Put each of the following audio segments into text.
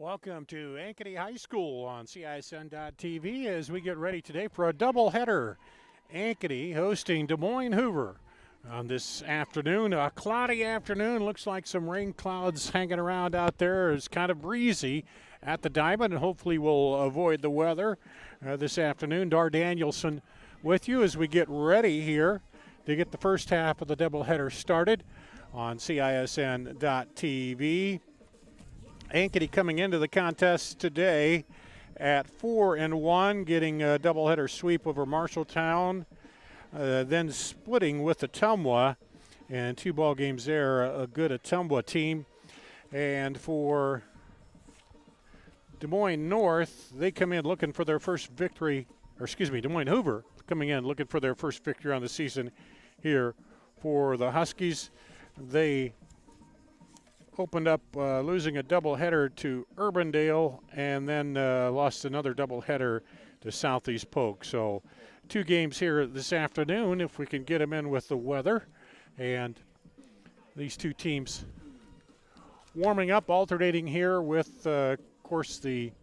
Welcome to Ankeny High School on CISN.TV as we get ready today for a doubleheader. Ankeny hosting Des Moines Hoover on this afternoon. A cloudy afternoon. Looks like some rain clouds hanging around out there. It's kind of breezy at the diamond, and hopefully we'll avoid the weather this afternoon. Dar Danielson with you as we get ready here to get the first half of the doubleheader started on CISN.TV. Ankeny coming into the contest today at 4-1, getting a doubleheader sweep over Marshalltown, then splitting with Ottumwa, and 2 ball games there, a good Ottumwa team. And for Des Moines North, they come in looking for their first victory, Des Moines Hoover coming in looking for their first victory on the season here for the Huskies. They opened up losing a doubleheader to Urbandale and then lost another doubleheader to Southeast Polk. So 2 games here this afternoon if we can get them in with the weather. And these 2 teams warming up, alternating here with, of course, the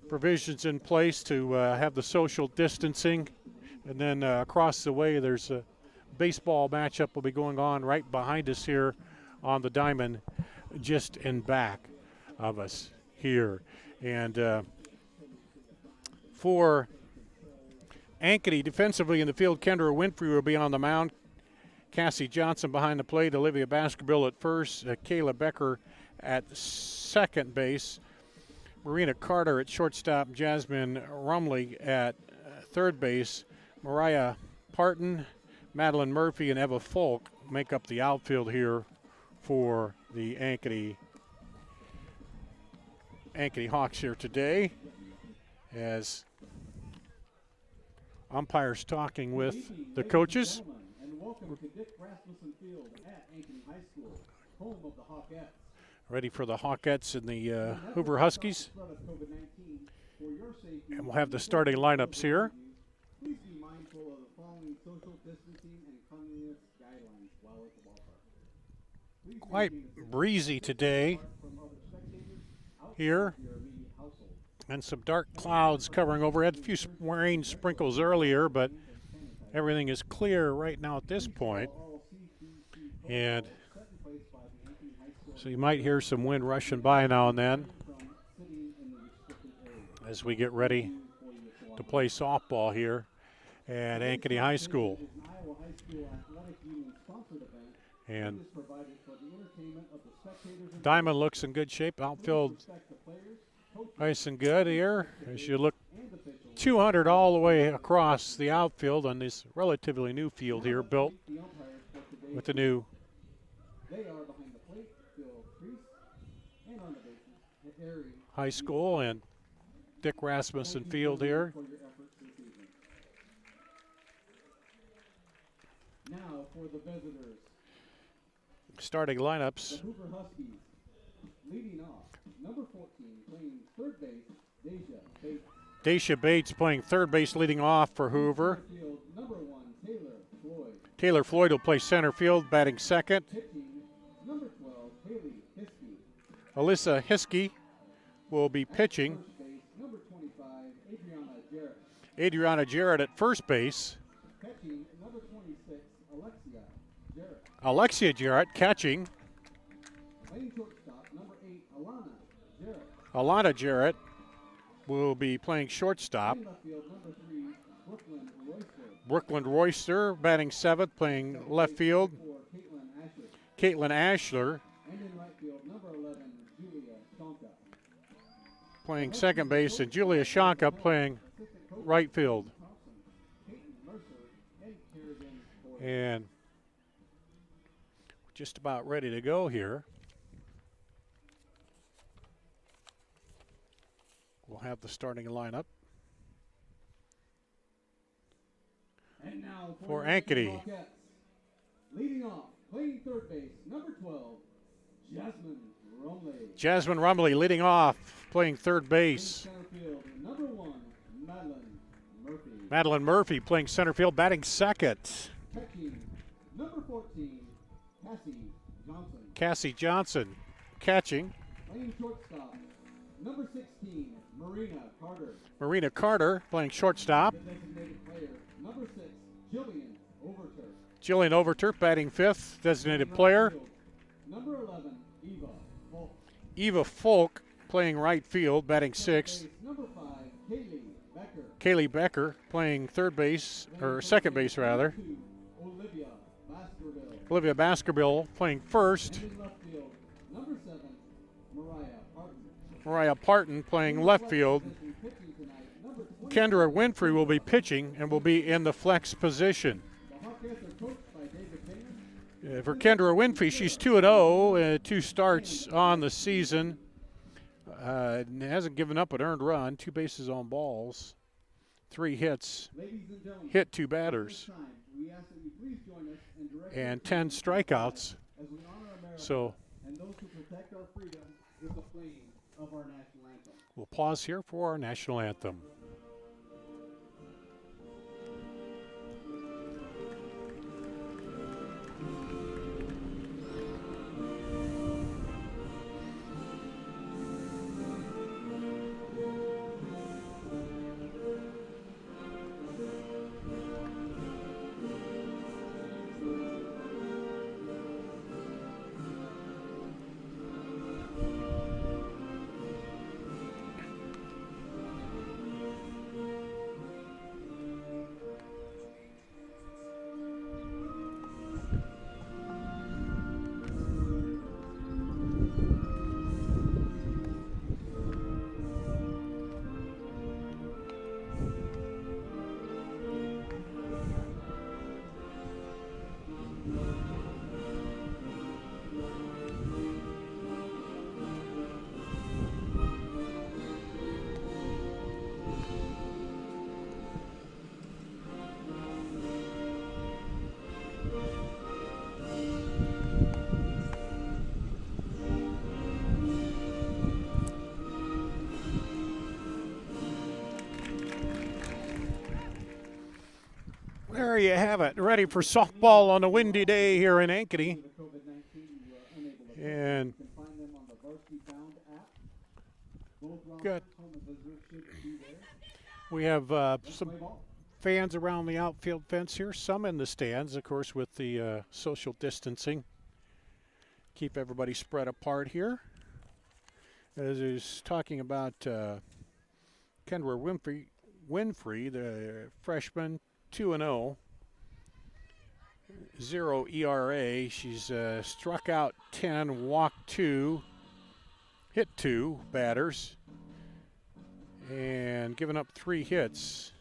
provisions in place to have the social distancing. And then across the way there's a baseball matchup will be going on right behind us here on the diamond, just in back of us here. And for Ankeny, defensively in the field, Kendra Winfrey will be on the mound. Cassie Johnson behind the plate, Olivia Baskerville at first, Kayla Becker at second base, Marina Carter at shortstop, Jasmine Rumley at third base, Mariah Parton, Madeline Murphy, and Eva Folk make up the outfield here for the Ankeny Hawks here today, as umpires talking with the coaches. Ready for the Hawkettes and the Hoover Huskies. And we'll have the starting lineups here. Please be mindful of the following social distancing and cleanliness guidelines while at the ballpark. Quite breezy today here, and some dark clouds covering over. Had a few rain sprinkles earlier, but everything is clear right now at this point. And so you might hear some wind rushing by now and then as we get ready to play softball here at Ankeny High School. And diamond looks in good shape. Outfield nice and good here as you look 200 all the way across the outfield on this relatively new field here, built with the new high school and Dick Rasmussen Field here. Now for the visitors. Starting lineups. The Hoover Huskies leading off. Number 14 playing third base, Deja Bates. Dacia Bates playing third base, leading off for Hoover. Field, number 1, Taylor Floyd. Taylor Floyd will play center field, batting second. Pitching, number 12, Haley Hiskey. Alyssa Hiskey will be pitching. First base, number 25, Adriana Jarrett. Adriana Jarrett at first base. Catching, number 26, Alexia Jarrett. Alexia Jarrett catching. Playing shortstop, number 8, Alana Jarrett. Alana Jarrett will be playing shortstop. Left field, number 3, Brooklyn Royster. Brooklyn Royster batting seventh, playing left field. For Caitlin Asher. Caitlin Ashler And in right field, number 11, Julia Shonka. playing second base, and Julia Shanka playing right field. And just about ready to go here. We'll have the starting lineup And now for the Ankeny. Hawkettes. Leading off, playing third base, number 12, Jasmine Rumley. Jasmine Rumley leading off, playing third base. Center field, number 1, Madeline Murphy. Madeline Murphy playing center field, batting second. Catching, number 14, Cassie Johnson. Cassie Johnson catching. Playing shortstop, number 16, Marina Carter. Marina Carter playing shortstop. The designated player, number 6, Jillian Overturf. Jillian Overturf batting fifth, designated player. Number 11, Eva Folk. Eva Folk playing right field, batting sixth. Number 5, Kaylee Becker. Kaylee Becker playing third base, or second base rather. 2, Olivia Baskerville. Olivia Baskerville playing first. And in left field, number 7, Mariah Parton. Mariah Parton playing left field. Pitching tonight, number 20. Kendra Winfrey will be pitching and will be in the flex position. The Hawkeyes are coached by David Bingham. For Kendra Winfrey, she's 2-0, 2 starts on the season. Hasn't given up an earned run, 2 bases on balls, 3 hits, Ladies and gentlemen, hit 2 batters, time, we ask that you please join us and direct and 10 strikeouts. as we honor America So and those who protect our freedom with the playing of our national anthem. we'll pause here for our national anthem. There you have it, ready for softball on a windy day here in Ankeny. The COVID-19, you are unable to And you can find them on the Varsity Bound app. Both Good. rosters, home and visitor, should be there. we have Let's some play ball. fans around the outfield fence here, some in the stands, of course, with the social distancing. Keep everybody spread apart here. As I was talking about Kendra Winfrey, the freshman, 2-0, 0 ERA. She's struck out 10, walked 2, hit 2 batters, and given up 3 hits,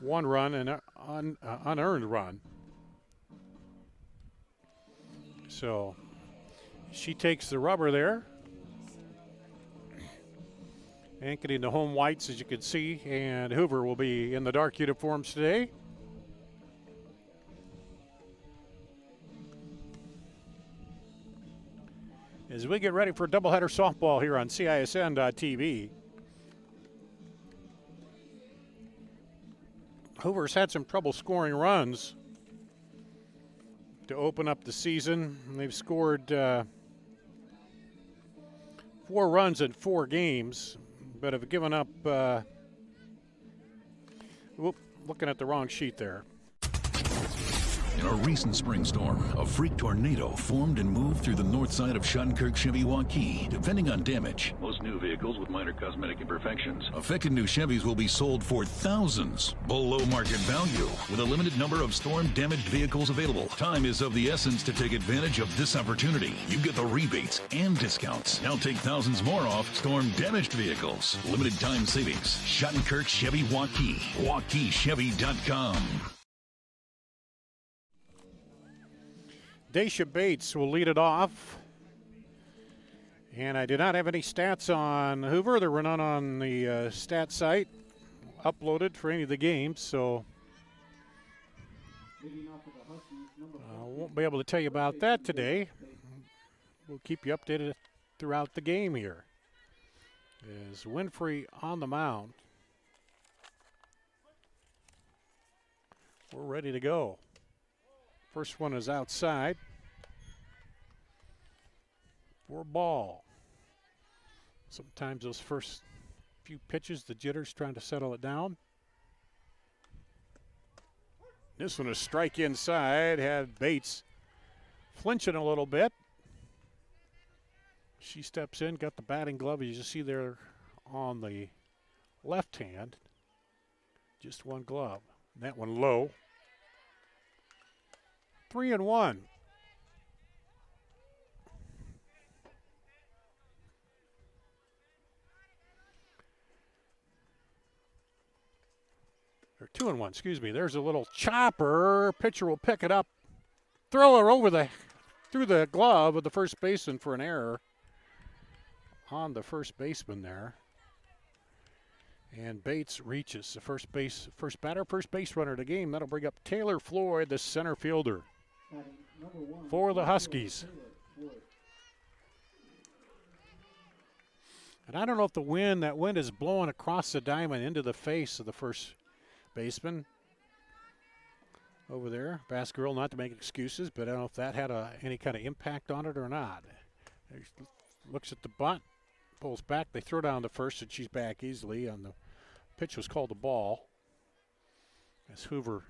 1 run and an unearned run. So she takes the rubber there. Ankeny in the home whites, as you can see, and Hoover will be in the dark uniforms today. As we get ready for doubleheader softball here on CISN.TV. Hoover's had some trouble scoring runs to open up the season. They've scored 4 runs in 4 games, but have given up, looking at the wrong sheet there. In a recent spring storm, a freak tornado formed and moved through the north side of Shattenkirk Chevy Waukee. Depending on damage, most new vehicles with minor cosmetic imperfections. Affected new Chevys will be sold for thousands below market value, with a limited number of storm-damaged vehicles available. Time is of the essence to take advantage of this opportunity. You get the rebates and discounts. Now take thousands more off storm-damaged vehicles. Limited time savings. Shattenkirk Chevy Waukee. WaukeeChevy.com. Daisha Bates will lead it off. And I do not have any stats on Hoover. There were none on the stat site uploaded for any of the games, so I won't be able to tell you about that today. We'll keep you updated throughout the game here. Is Winfrey on the mound. We're ready to go. First one is outside for ball. Sometimes those first few pitches, the jitters trying to settle it down. This one, a strike inside, had Bates flinching a little bit. She steps in, got the batting glove, as you see there on the left hand. Just one glove. That one low. 3-1. Or 2-1, excuse me. There's a little chopper. Pitcher will pick it up. Throw her over through the glove of the first baseman for an error on the first baseman there. And Bates reaches the first base runner of the game. That'll bring up Taylor Floyd, the center fielder for the Huskies. And I don't know if that wind is blowing across the diamond into the face of the first baseman over there. Baskerville, not to make excuses, but I don't know if that had any kind of impact on it or not. Looks at the bunt, pulls back. They throw down the first, and she's back easily. On the pitch was called a ball. As Hoover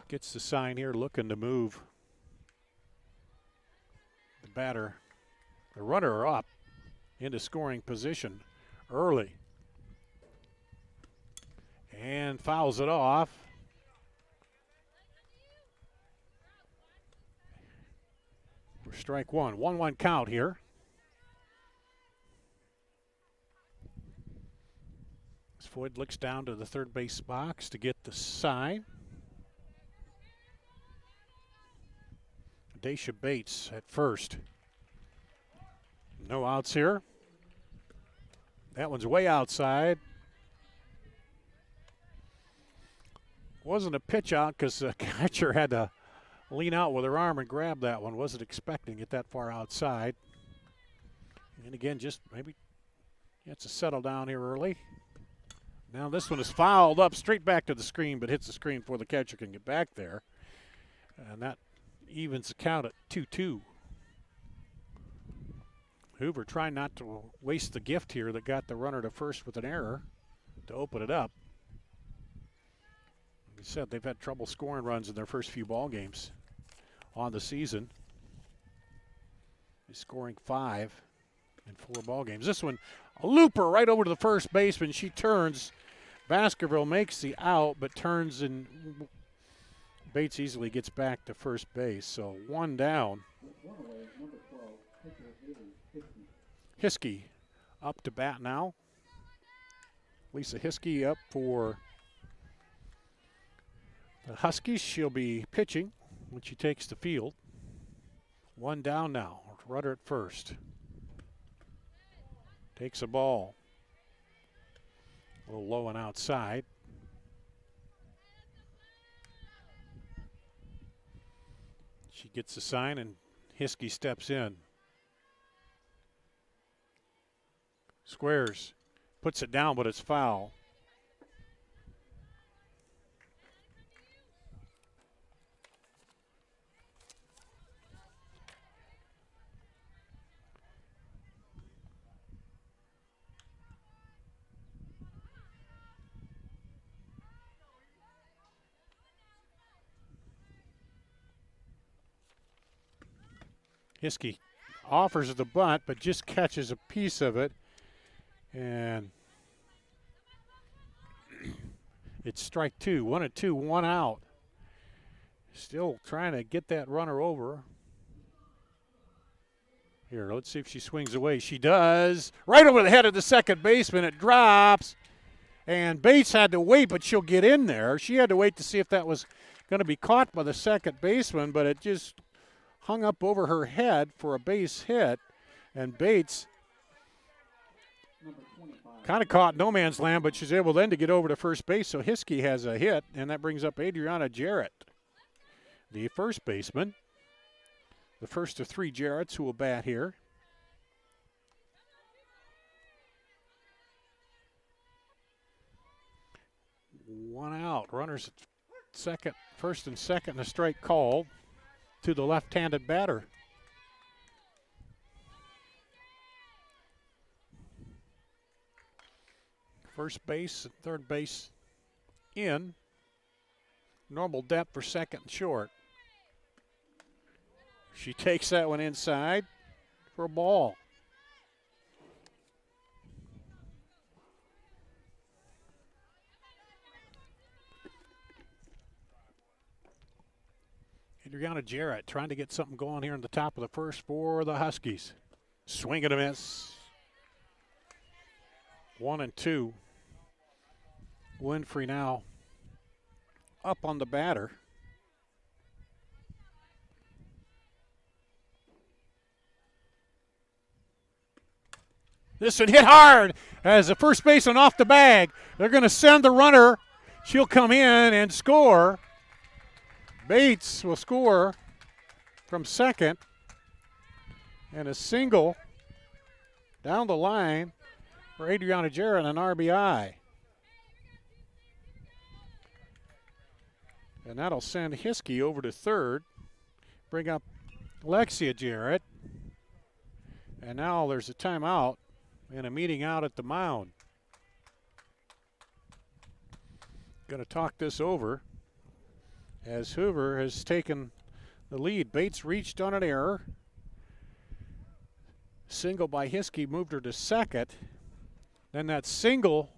gets the sign here, looking to move the runner up into scoring position early. And fouls it off. For strike one. 1-1 count here. As Floyd looks down to the third base box to get the sign. Daisha Bates at first. No outs here. That one's way outside. Wasn't a pitch out because the catcher had to lean out with her arm and grab that one. Wasn't expecting it that far outside. And again, just maybe he has to settle down here early. Now this one is fouled up straight back to the screen, but hits the screen before the catcher can get back there. And that evens the count at 2-2. Hoover trying not to waste the gift here that got the runner to first with an error to open it up. Like I said, they've had trouble scoring runs in their first few ball games on the season. They're scoring 5 in 4 ball games. This one, a looper right over to the first baseman. She turns. Baskerville makes the out, but turns, and Bates easily gets back to first base. So one down. Hiskey up to bat now. Lisa Hiskey up for the Huskies. She'll be pitching when she takes the field. One down now. Rudder at first. Takes a ball. A little low and outside. She gets the sign, and Hiskey steps in. Squares. Puts it down, but it's foul. Hiskey offers the bunt, but just catches a piece of it. And it's strike 2. 1-2, 1 out. Still trying to get that runner over. Here, let's see if she swings away. She does. Right over the head of the second baseman. It drops. And Bates had to wait, but she'll get in there. She had to wait to see if that was going to be caught by the second baseman, but it just hung up over her head for a base hit. And Bates kind of caught no man's land, but she's able then to get over to first base. So Hiskey has a hit, and that brings up Adriana Jarrett, the first baseman. The first of 3 Jarretts who will bat here. One out. Runners at second, first and second, and a strike called to the left-handed batter. First base and third base in. Normal depth for second and short. She takes that one inside for a ball. Adriana Jarrett trying to get something going here in the top of the first for the Huskies. Swing and a miss. 1-2. Winfrey now up on the batter. This one hit hard as the first baseman off the bag. They're going to send the runner. She'll come in and score. Bates will score from second. And a single down the line for Adriana Jarrett, an RBI. And that'll send Hiskey over to third. Bring up Alexia Jarrett. And now there's a timeout and a meeting out at the mound. Going to talk this over as Hoover has taken the lead. Bates reached on an error. Single by Hiskey moved her to second. Then that single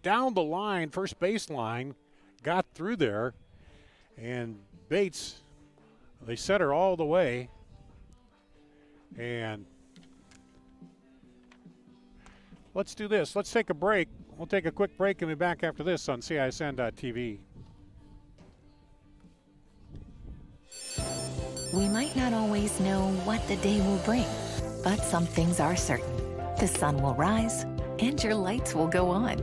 down the line, first baseline, got through there. And Bates, they set her all the way. And let's do this. Let's take a break. We'll take a quick break and be back after this on CISN.TV. We might not always know what the day will bring, but some things are certain. The sun will rise and your lights will go on.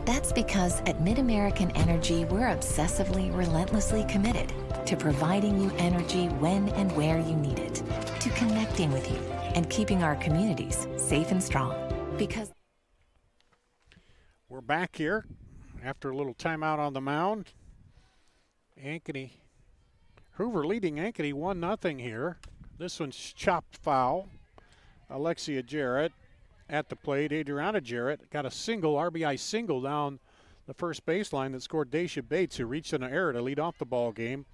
That's because at MidAmerican Energy, we're obsessively, relentlessly committed to providing you energy when and where you need it, to connecting with you and keeping our communities safe and strong. Because we're back here after a little timeout on the mound. Ankeny, Hoover leading Ankeny 1-0 here. This one's chopped foul. Alexia Jarrett at the plate. Adriana Jarrett got a single, RBI single down the first baseline that scored Daisha Bates, who reached an error to lead off the ball game.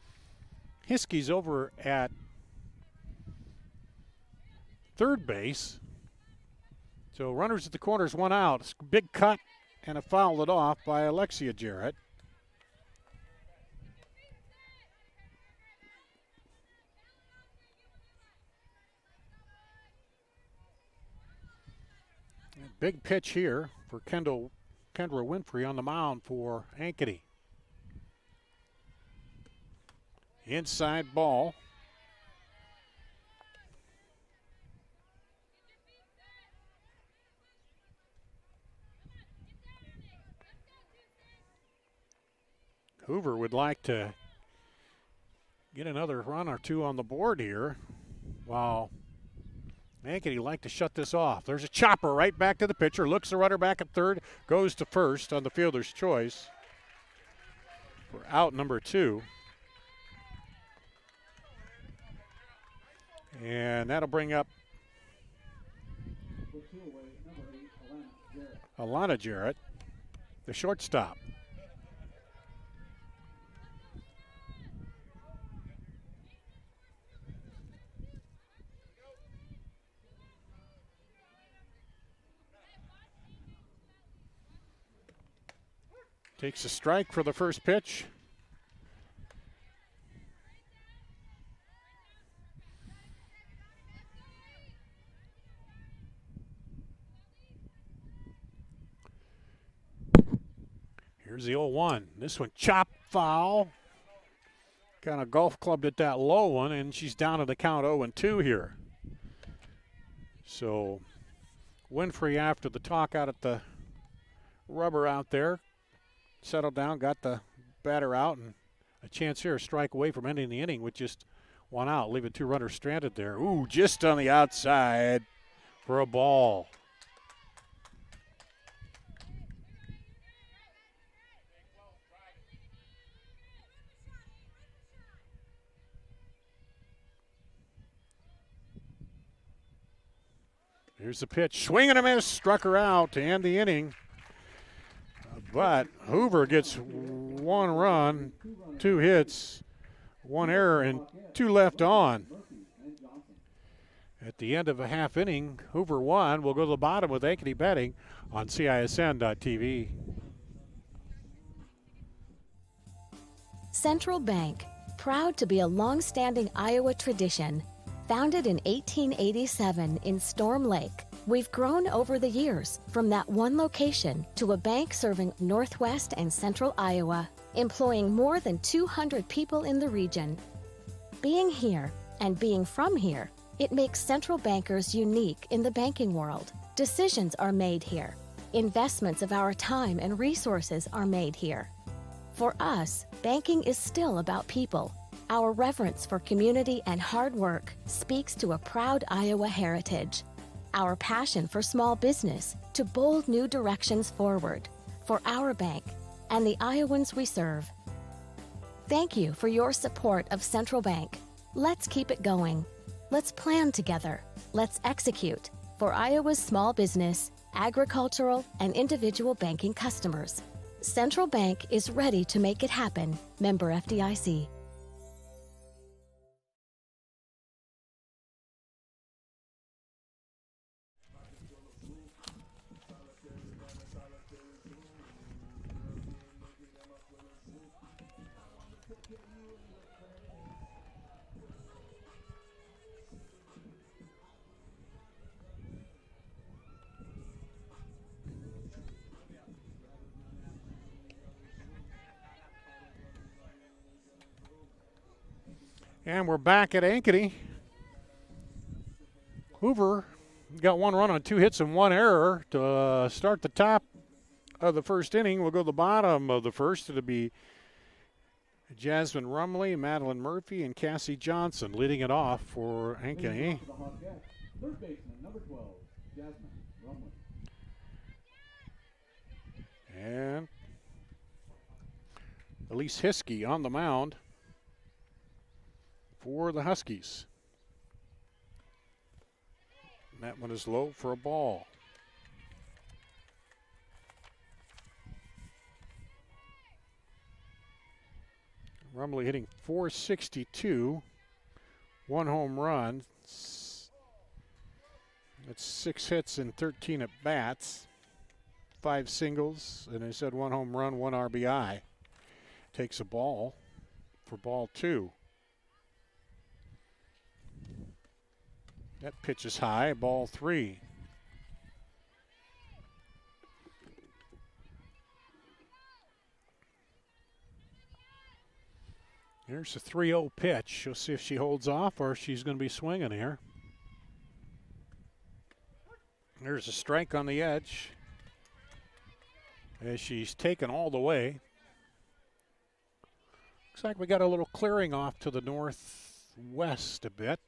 Hiskey's over at third base. So runners at the corners, one out. Big cut and a foul lit off by Alexia Jarrett. Big pitch here for Kendra Winfrey on the mound for Ankeny. Inside ball. Hoover would like to get another run or two on the board here, while Ankeny like to shut this off. There's a chopper right back to the pitcher. Looks the runner back at third. Goes to first on the fielder's choice for out number 2. And that'll bring up Alana Jarrett, the shortstop. Takes a strike for the first pitch. Here's the 0-1. This one chopped foul. Kind of golf clubbed at that low one, and she's down to the count 0-2 here. So Winfrey, after the talk out at the rubber out there, settled down, got the batter out, and a chance here, a strike away from ending the inning with just one out, leaving 2 runners stranded there. Ooh, just on the outside for a ball. Here's the pitch. Swing and a miss. Struck her out to end the inning. But Hoover gets 1 run, 2 hits, 1 error, and 2 left on. At the end of a half inning, Hoover 1. We'll go to the bottom with Ankeny betting on CISN.TV. Central Bank, proud to be a long-standing Iowa tradition. Founded in 1887 in Storm Lake, we've grown over the years from that one location to a bank serving Northwest and Central Iowa, employing more than 200 people in the region. Being here and being from here, it makes Central Bankers unique in the banking world. Decisions are made here. Investments of our time and resources are made here. For us, banking is still about people. Our reverence for community and hard work speaks to a proud Iowa heritage. Our passion for small business to bold new directions forward for our bank and the Iowans we serve. Thank you for your support of Central Bank. Let's keep it going. Let's plan together. Let's execute for Iowa's small business, agricultural, and individual banking customers. Central Bank is ready to make it happen. Member FDIC. And we're back at Ankeny. Hoover got 1 run on 2 hits and 1 error to start the top of the first inning. We'll go to the bottom of the first. It'll be Jasmine Rumley, Madeline Murphy, and Cassie Johnson leading it off for Ankeny. Third baseman, number 12, Jasmine Rumley. And Elise Hiskey on the mound for the Huskies. And that one is low for a ball. Rumley hitting .462, 1 home run. That's 6 hits and 13 at bats, 5 singles, and I said 1 home run, 1 RBI. Takes a ball for ball 2. That pitch is high, ball 3. Here's a 3-0 pitch. We'll see if she holds off or if she's going to be swinging here. There's a strike on the edge as she's taken all the way. Looks like we got a little clearing off to the northwest a bit.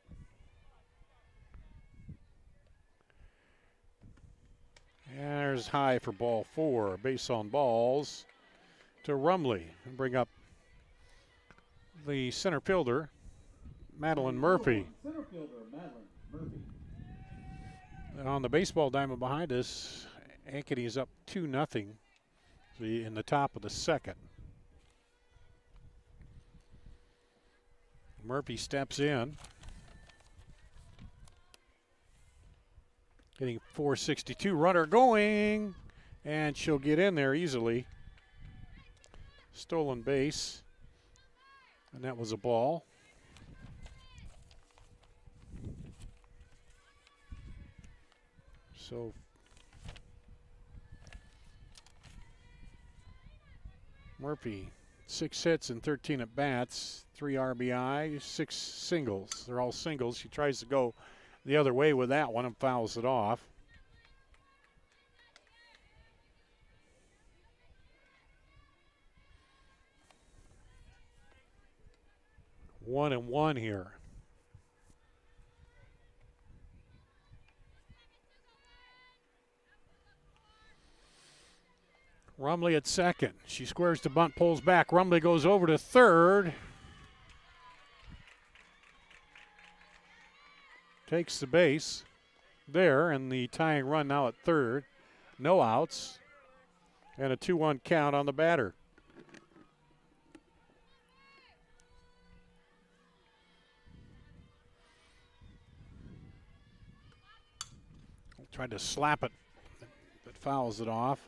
And there's high for ball 4. Base on balls to Rumley. And bring up the center fielder, Madeline Murphy. Center fielder, Madeline Murphy. And on the baseball diamond behind us, Ankeny is up 2-0 in the top of the second. Murphy steps in. Hitting .462, runner going, and she'll get in there easily. Stolen base, and that was a ball. So Murphy, 6 hits and 13 at bats, 3 RBI, 6 singles. They're all singles. She tries to go the other way with that one and fouls it off. One and one here. Rumley at second. She squares the bunt, pulls back. Rumley goes over to third. Takes the base there, and the tying run now at third. No outs. And a 2-1 count on the batter. Tried to slap it, but fouls it off.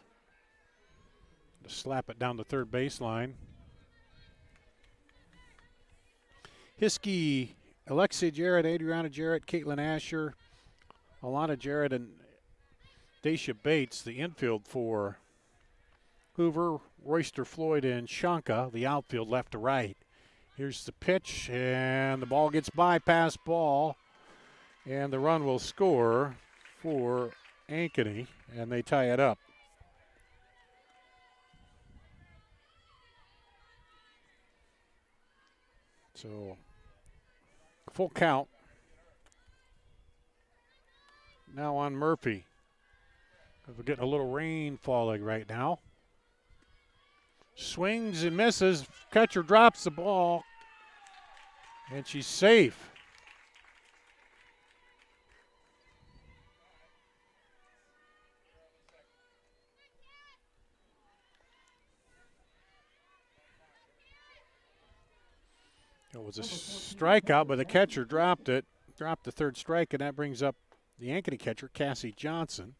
To slap it down the third baseline. Hiskey, Alexia Jarrett, Adriana Jarrett, Caitlin Asher, Alana Jarrett, and Daisha Bates, the infield for Hoover, Royster Floyd, and Shanka, the outfield left to right. Here's the pitch, and the ball gets by, pass ball, and the run will score for Ankeny, and they tie it up. So, full count. Now on Murphy. We're getting a little rain falling right now. Swings and misses. Catcher drops the ball, and she's safe. It was a strikeout, but the catcher dropped it, dropped the third strike, and that brings up the Ankeny catcher, Cassie Johnson.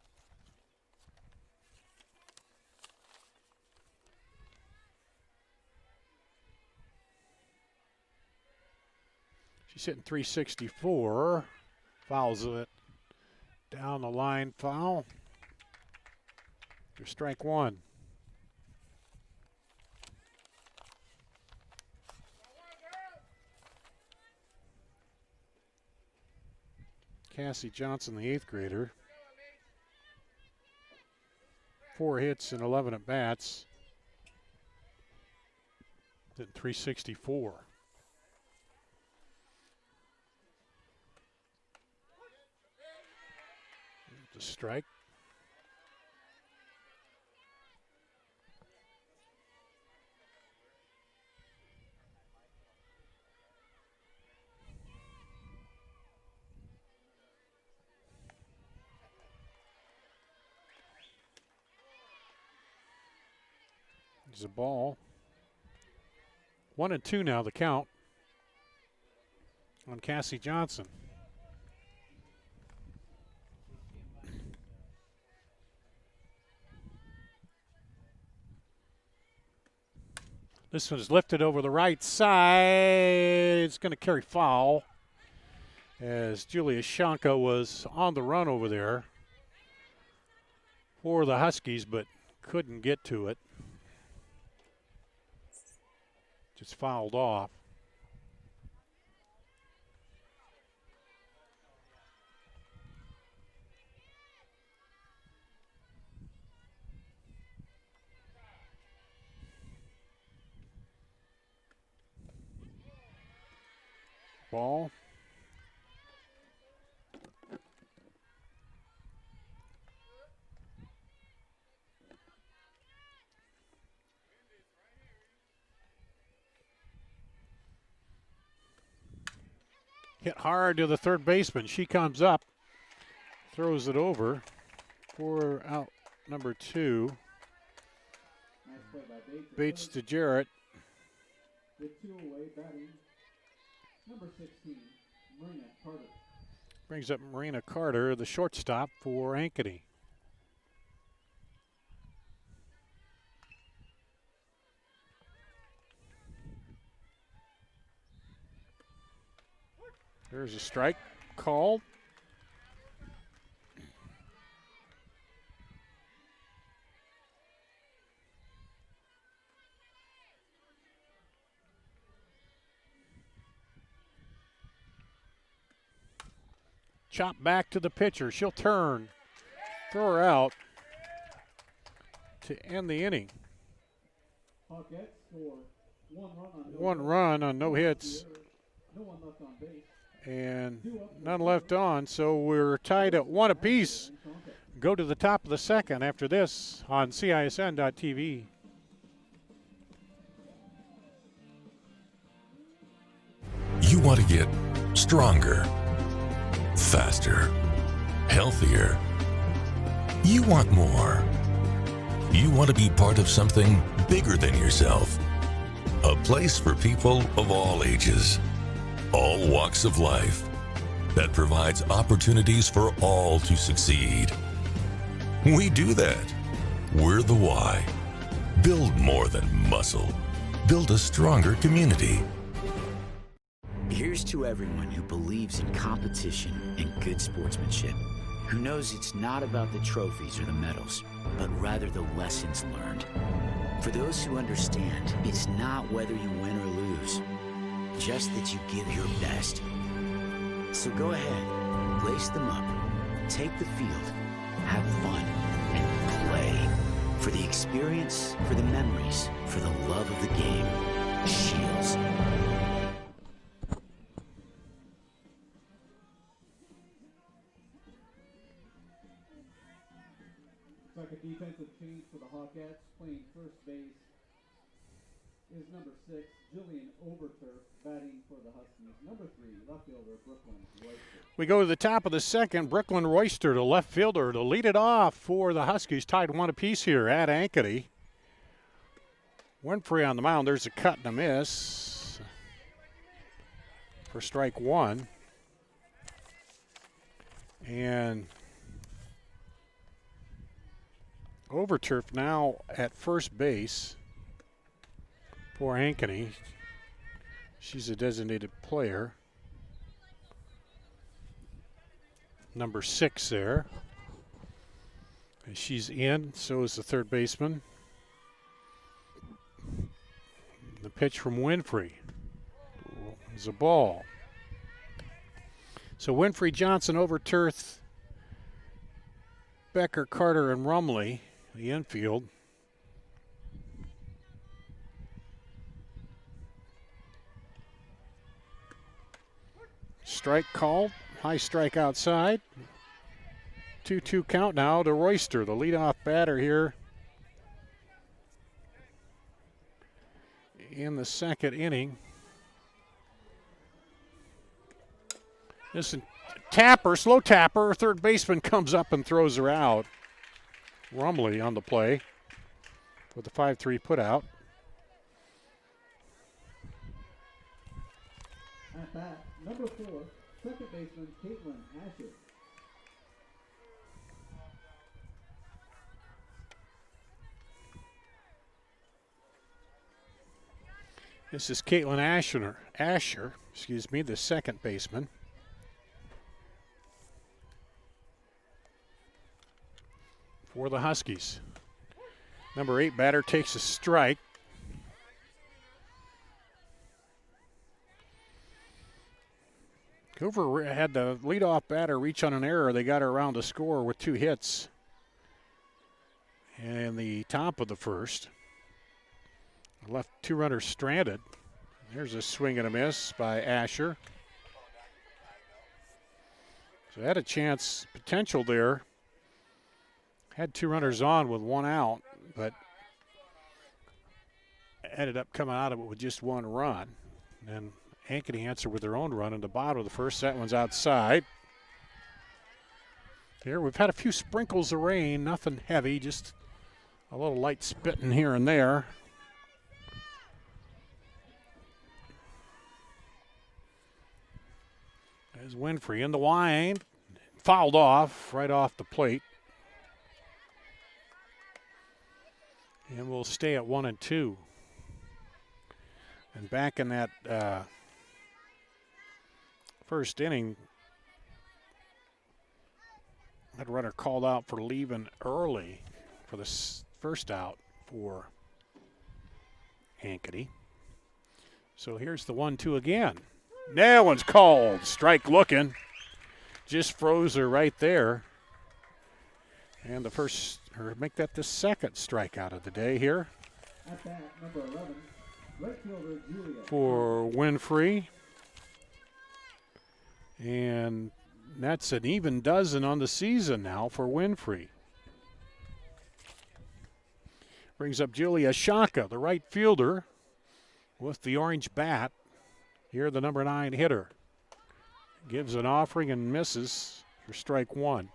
She's hitting .364, fouls it down the line, foul. For strike one. Cassie Johnson, the 8th grader. 4 hits and 11 at bats. Did .364. The strike. There's a ball. 1-2 now, the count on Cassie Johnson. This one's lifted over the right side. It's going to carry foul as Julia Shanka was on the run over there for the Huskies, but couldn't get to it. Just fouled off. Ball. Hit hard to the third baseman. She comes up, throws it over for out number 2. Nice play by Bates. Bates to Jarrett. With 2 away, batting number 16, Marina Carter. Brings up Marina Carter, the shortstop for Ankeny. There's a strike called. Chop back to the pitcher. She'll turn. Throw her out to end the inning. Hawkettes score 1 run on no hits. No one left on base. And none left on, so we're tied at 1 apiece. Go to the top of the second after this on CISN.TV. You want to get stronger, faster, healthier. You want more. You want to be part of something bigger than yourself. A place for people of all ages, all walks of life, that provides opportunities for all to succeed. We do that. We're the why. Build more than muscle. Build a stronger community. Here's to everyone who believes in competition and good sportsmanship, who knows it's not about the trophies or the medals, but rather the lessons learned. For those who understand, it's not whether you win or lose, just that you give your best. So go ahead, lace them up, take the field, have fun, and play. For the experience, for the memories, for the love of the game. Shields. Second defensive change for the Hawkettes. Playing first base is number 6, Jillian Overturf, batting for the Huskies. Number 3, left fielder, Brooklyn Royster. We go to the top of the second. Brooklyn Royster, the left fielder, to lead it off for the Huskies. Tied 1 apiece here at Ankeny. Winfrey on the mound. There's a cut and a miss for strike 1. And Overturf now at first base for Ankeny. She's a designated player. Number 6 there. And she's in, so is the third baseman. The pitch from Winfrey is a ball. So Winfrey, Johnson, Overturf, Becker, Carter, and Rumley, the infield. Strike called. High strike outside. 2-2 count now to Royster, the leadoff batter here in the second inning. This is tapper, slow tapper. Third baseman comes up and throws her out. Rumley on the play with the 5-3 put out. At bat, number 4, second baseman, Caitlin Asher. This is Caitlin Asher, the second baseman. For the Huskies. Number 8 batter takes a strike. Hoover had the leadoff batter reach on an error. They got her around to score with 2 hits in the top of the first. Left 2 runners stranded. There's a swing and a miss by Asher. So had a chance, potential there. Had 2 runners on with 1 out, but ended up coming out of it with just 1 run. And Ankeny answered with their own run in the bottom of the first. That one's outside. Here we've had a few sprinkles of rain, nothing heavy, just a little light spitting here and there. There's Winfrey in the wind, fouled off right off the plate. And we'll stay at 1-2. And back in that first inning, that runner called out for leaving early for the first out for Ankeny. So here's the 1-2 again. That one's called. Strike looking. Just froze her right there. And the first, or make that the second strikeout of the day here. At bat, number 11, right fielder Julia. For Winfrey. And that's an even dozen on the season now for Winfrey. Brings up Julia Shaka, the right fielder, with the orange bat. Here, the number 9 hitter. Gives an offering and misses for strike 1.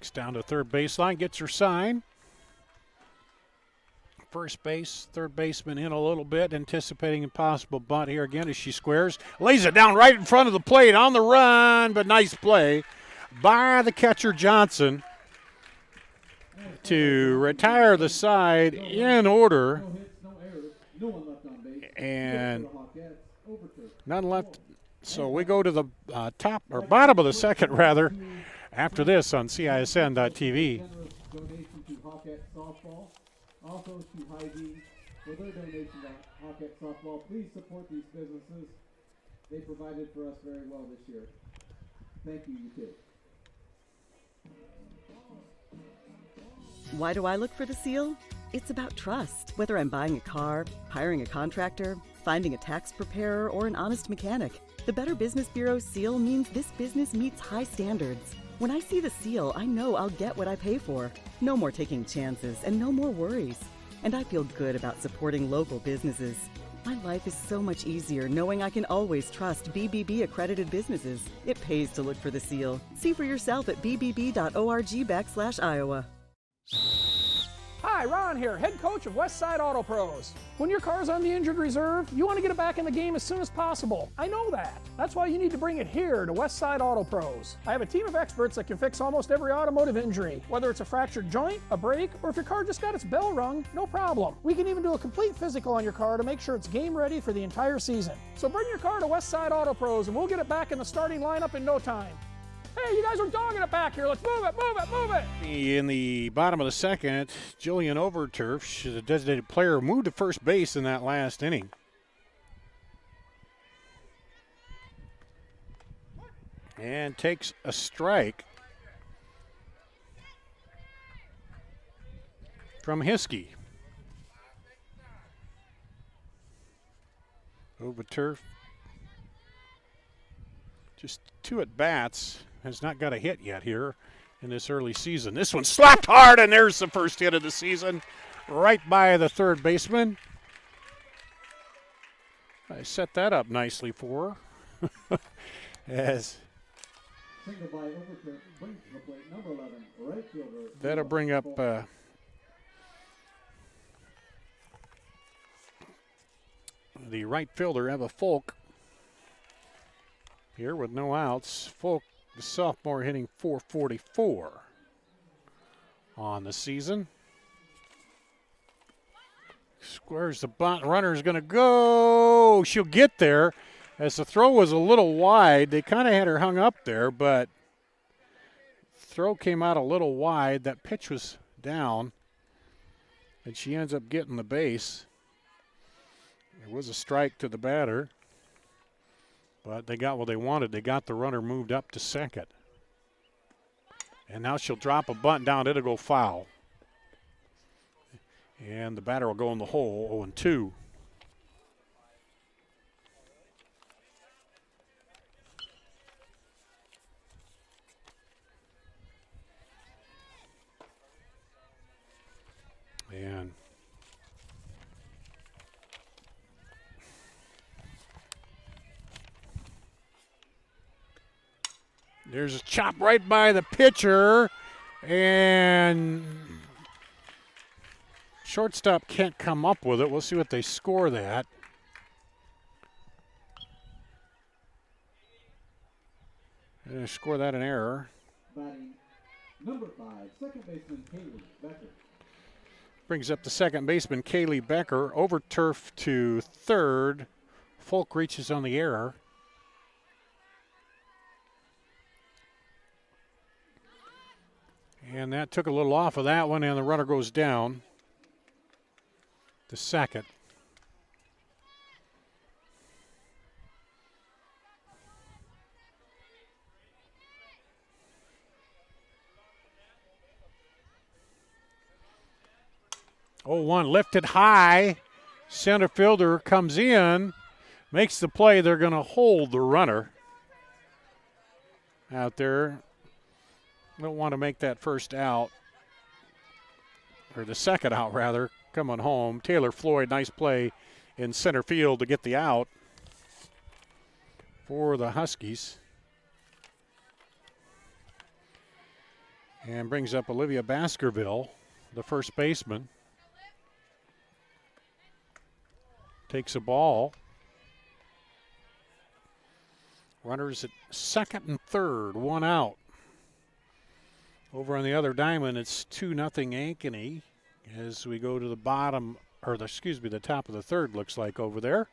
Kicks down to third baseline, gets her sign. First base, third baseman in a little bit, anticipating a possible bunt here again as she squares. Lays it down right in front of the plate on the run, but nice play by the catcher Johnson to retire the side in order. And none left. So we go to the top or bottom of the second, rather, after this on CISN.TV. Also to Hy-Vee for their donation to Hawkette Softball. Please support these businesses. They provided for us very well this year. Thank you, you too. Why do I look for the seal? It's about trust. Whether I'm buying a car, hiring a contractor, finding a tax preparer, or an honest mechanic, the Better Business Bureau's seal means this business meets high standards. When I see the seal, I know I'll get what I pay for. No more taking chances and no more worries. And I feel good about supporting local businesses. My life is so much easier knowing I can always trust BBB accredited businesses. It pays to look for the seal. See for yourself at bbb.org/Iowa. Hi, Ron here, head coach of Westside Auto Pros. When your car's on the injured reserve, you want to get it back in the game as soon as possible. I know that. That's why you need to bring it here to Westside Auto Pros. I have a team of experts that can fix almost every automotive injury. Whether it's a fractured joint, a brake, or if your car just got its bell rung, no problem. We can even do a complete physical on your car to make sure it's game ready for the entire season. So bring your car to Westside Auto Pros and we'll get it back in the starting lineup in no time. Hey, you guys are dogging it back here. Let's move it, move it, move it. In the bottom of the second, Jillian Overturf, she's a designated player, moved to first base in that last inning. And takes a strike from Hiskey. Overturf, just 2 at-bats. Has not got a hit yet here in this early season. This one slapped hard, and there's the first hit of the season right by the third baseman. I set that up nicely for her. As that'll bring up the right fielder, Eva Folk, here with no outs. Folk, the sophomore, hitting .444 on the season. Squares the bunt. Runner's going to go. She'll get there. As the throw was a little wide, they kind of had her hung up there, but throw came out a little wide. That pitch was down, and she ends up getting the base. It was a strike to the batter. But they got what they wanted. They got the runner moved up to second. And now she'll drop a bunt down. It'll go foul. And the batter will go in the hole, 0-2. And there's a chop right by the pitcher, and shortstop can't come up with it. We'll see what they score that. They score that an error. Batting number 5, second baseman Kaylee Becker. Brings up the second baseman Kaylee Becker. Overturf to third. Folk reaches on the error. And that took a little off of that one, and the runner goes down to second. Oh, one lifted high. Center fielder comes in, makes the play. They're going to hold the runner out there. Don't want to make that first out, or the second out rather, coming home. Taylor Floyd, nice play in center field to get the out for the Huskies. And brings up Olivia Baskerville, the first baseman. Takes a ball. Runners at second and third, one out. Over on the other diamond, it's 2-0 Ankeny as we go to the bottom, or the top of the third looks like over there.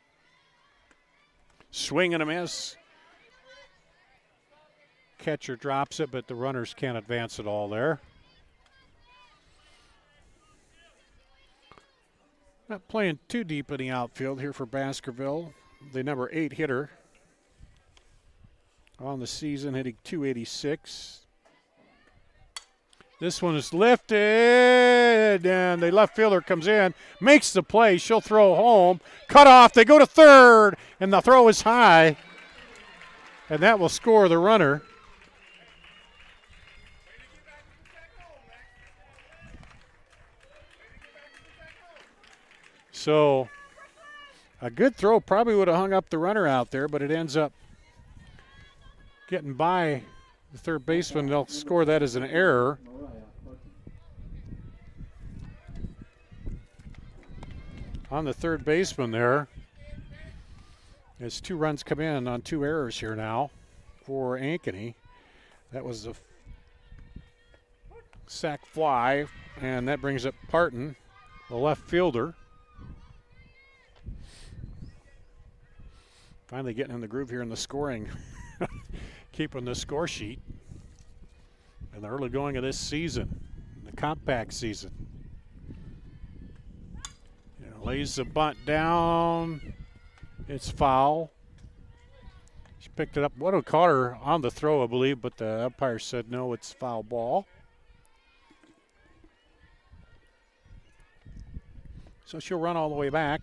Swing and a miss. Catcher drops it, but the runners can't advance it all there. Not playing too deep in the outfield here for Baskerville. The number 8 hitter on the season, hitting .286. This one is lifted, and the left fielder comes in, makes the play. She'll throw home. Cut off. They go to third, and the throw is high, and that will score the runner. So a good throw probably would have hung up the runner out there, but it ends up getting by the third baseman. They'll score that as an error. On the third baseman there, as 2 runs come in on 2 errors here now for Ankeny. That was a sac fly, and that brings up Parton, the left fielder. Finally getting in the groove here in the scoring, keeping the score sheet in the early going of this season, the compact season. Lays the bunt down. It's foul. She picked it up. Would have caught her on the throw, I believe, but the umpire said no, it's foul ball. So she'll run all the way back.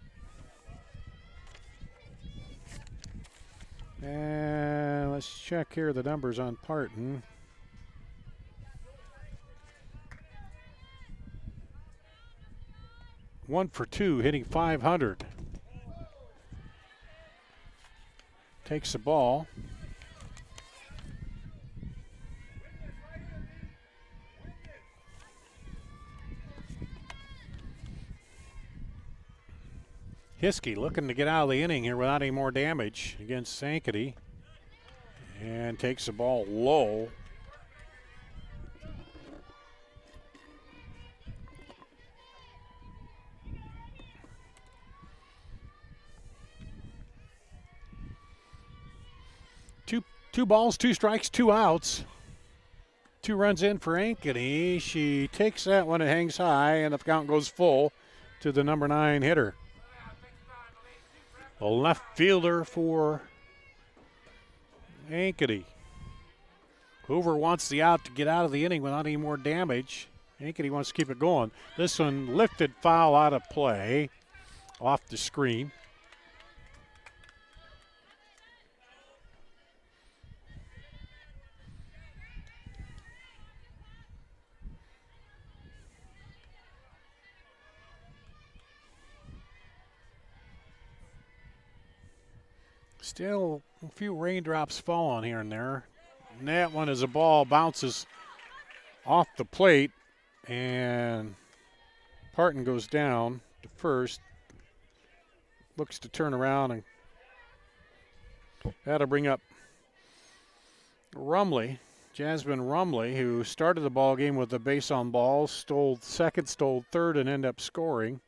And let's check here the numbers on Parton. One for 2, hitting .500. Takes the ball. Hiskey looking to get out of the inning here without any more damage against Ankeny. And takes the ball low. Two balls, 2 strikes, 2 outs. 2 runs in for Ankeny. She takes that one, it hangs high, and the count goes full to the number 9 hitter. The left fielder for Ankeny. Hoover wants the out to get out of the inning without any more damage. Ankeny wants to keep it going. This one lifted foul out of play off the screen. Still a few raindrops falling here and there. And that one as a ball bounces off the plate, and Parton goes down to first. Looks to turn around, and that'll bring up Rumley, Jasmine Rumley, who started the ball game with a base on balls, stole second, stole third, and ended up scoring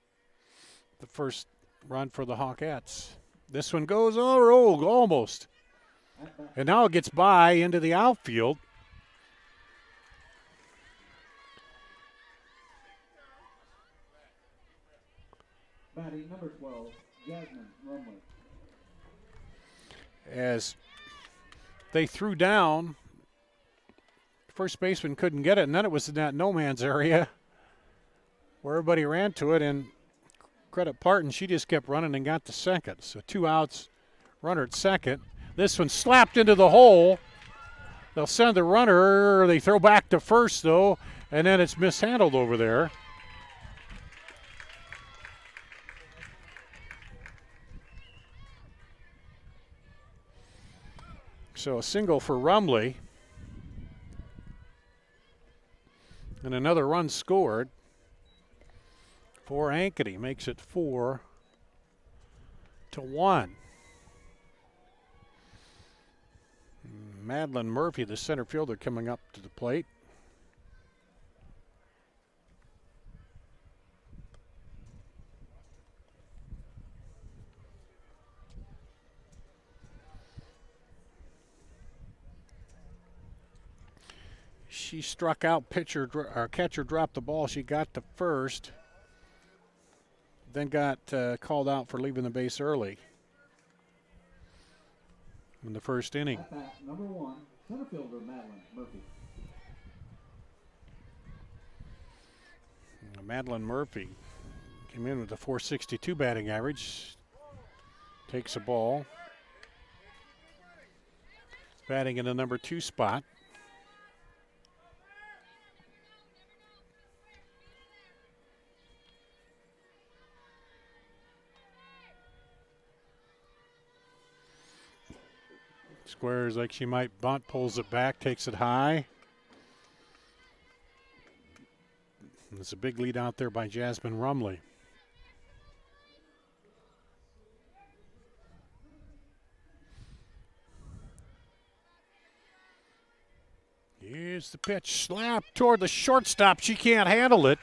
the first run for the Hawkettes. This one goes over, almost. And now it gets by into the outfield. Batting number 12, Jasmine Rumley. As they threw down, first baseman couldn't get it, and then it was in that no man's area where everybody ran to it, and credit Parton, she just kept running and got to second. So 2 outs, runner at second. This one slapped into the hole. They'll send the runner. They throw back to first, though, and then it's mishandled over there. So a single for Rumley. And another run scored for Ankeny, makes it 4-1. Madeline Murphy, the center fielder, coming up to the plate. She struck out, catcher dropped the ball. She got to first, then got called out for leaving the base early in the first inning. At bat, number 1, center fielder Madeline Murphy. Madeline Murphy came in with a .462 batting average. Takes a ball. Batting in the number 2 spot. Squares like she might bunt, pulls it back, takes it high. There's a big lead out there by Jasmine Rumley. Here's the pitch, slap toward the shortstop. She can't handle it.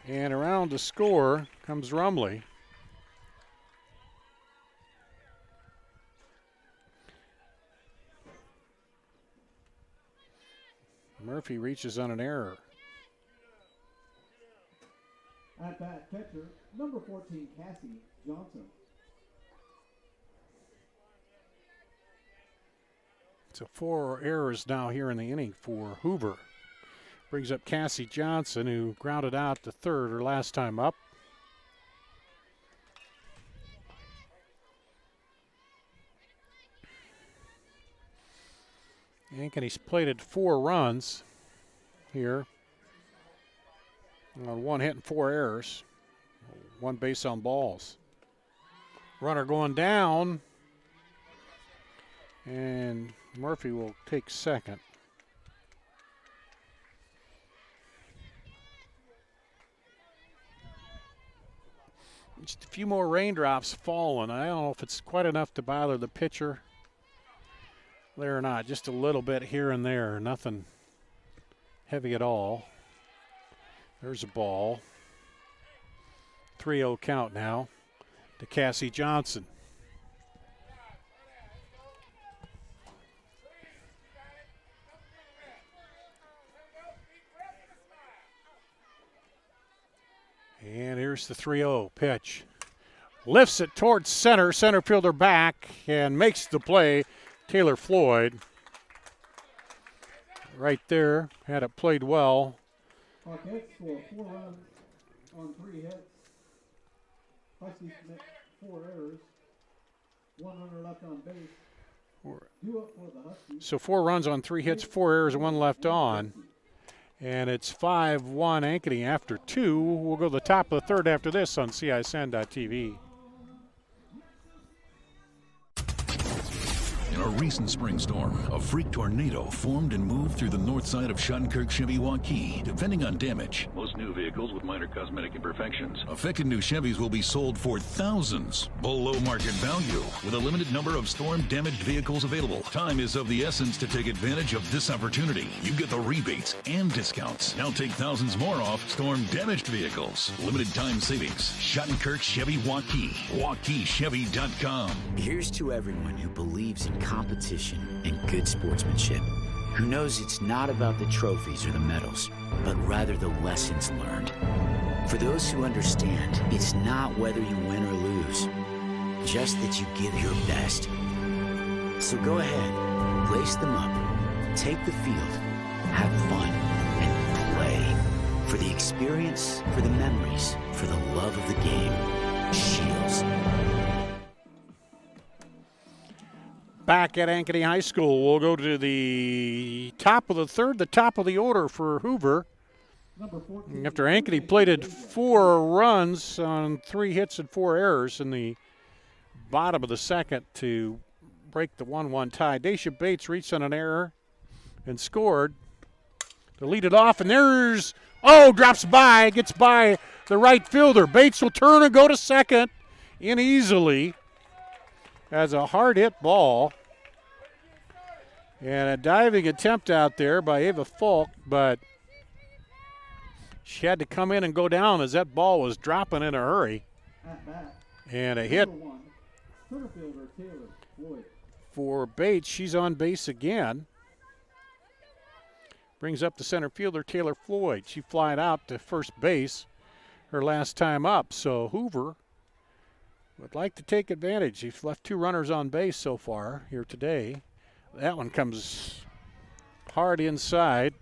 And around to score comes Rumley. Murphy reaches on an error. At bat, catcher, number 14, Cassie Johnson. So 4 errors now here in the inning for Hoover. Brings up Cassie Johnson, who grounded out to third her last time up. Ankeny's plated 4 runs here on 1 hit and 4 errors, 1 base on balls. Runner going down, and Murphy will take second. Just a few more raindrops falling. I don't know if it's quite enough to bother the pitcher there or not. Just a little bit here and there. Nothing heavy at all. There's a ball. 3-0 count now to Cassie Johnson. And here's the 3-0 pitch. Lifts it towards center. Center fielder back and makes the play. Taylor Floyd right there, had it played well. Hawkettes score 4 runs on 3 hits. Huskies commit 4 errors. 1 runner left on base. 2 up for the Huskies. So 4 runs on 3 hits, 4 errors, and 1 left on. And it's 5-1 Ankeny after 2. We'll go to the top of the third after this on CISN.TV. In a recent spring storm, a freak tornado formed and moved through the north side of Shunkirk Chevy Waukee. Depending on damage, most new vehicles with minor cosmetic imperfections. Affected new Chevys will be sold for thousands below market value, with a limited number of storm-damaged vehicles available. Time is of the essence to take advantage of this opportunity. You get the rebates and discounts. Now take thousands more off storm-damaged vehicles. Limited time savings. Shunkirk Chevy Waukee. WaukeeChevy.com. Here's to everyone who believes in competition and good sportsmanship, who knows it's not about the trophies or the medals, but rather the lessons learned. For those who understand, it's not whether you win or lose, just that you give your best. So go ahead, lace them up, take the field, have fun, and play. For the experience, for the memories, for the love of the game. Shields. Back at Ankeny High School, we'll go to the top of the third, the top of the order for Hoover. After Ankeny plated 4 runs on 3 hits and 4 errors in the bottom of the second to break the 1-1 tie. Daisha Bates reached on an error and scored to lead it off, and there's, drops by, gets by the right fielder. Bates will turn and go to second in easily as a hard hit ball. And a diving attempt out there by Ava Falk, but she had to come in and go down as that ball was dropping in a hurry. And a hit for Bates. She's on base again. Brings up the center fielder, Taylor Floyd. She flied out to first base her last time up. So Hoover would like to take advantage. He's left 2 runners on base so far here today. That one comes hard inside.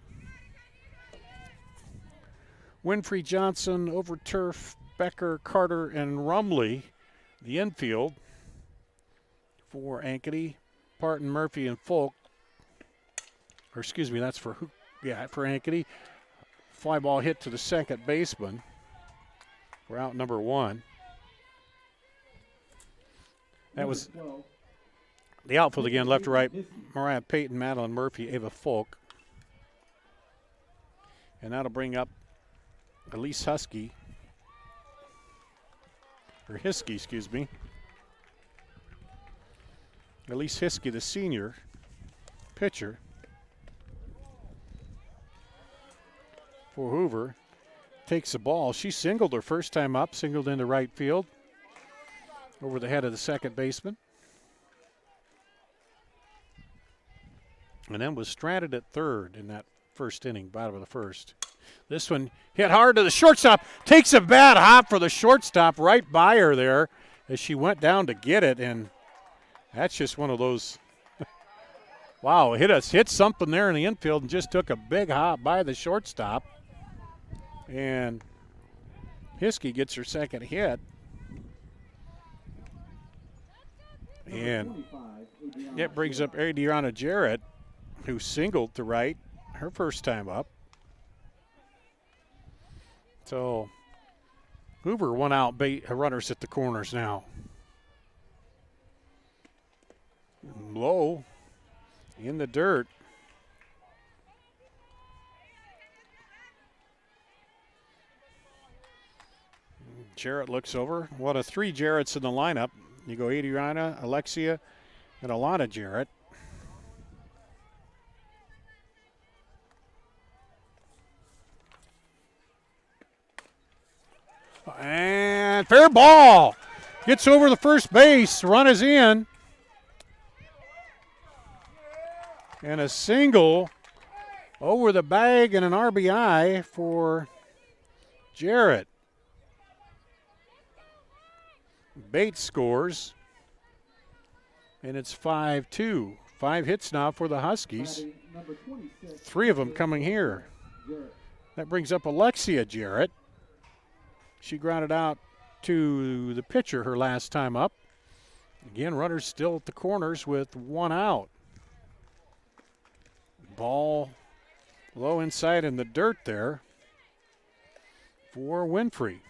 Winfrey, Johnson, Overturf, Becker, Carter, and Rumley, the infield for Ankeny. Parton, Murphy, and Folk. Or excuse me, that's for Ankeny. Fly ball hit to the second baseman. We're out number 1. That was the outfield again, left to right. Mariah Payton, Madeline Murphy, Ava Folk. And that'll bring up Elise Hiskey, excuse me. Elise Hiskey, the senior pitcher for Hoover, takes the ball. She singled her first time up, singled into right field over the head of the second baseman. And then was stranded at third in that first inning, bottom of the first. This one hit hard to the shortstop. Takes a bad hop for the shortstop right by her there as she went down to get it. And that's just one of those, wow, hit something there in the infield and just took a big hop by the shortstop. And Hiskey gets her second hit. And it brings up Adriana Jarrett, who singled to right her first time up. So Hoover one out, runners at the corners now. Low in the dirt. Jarrett looks over. One of 3 Jarretts in the lineup. You go Adriana, Alexia, and Alana Jarrett. And fair ball. Gets over the first base. Run is in. And a single over the bag and an RBI for Jarrett. Bates scores. And it's 5-2. 5 hits now for the Huskies. 3 of them coming here. That brings up Alexia Jarrett. She grounded out to the pitcher her last time up. Again, runners still at the corners with 1 out. Ball low inside in the dirt there for Winfrey.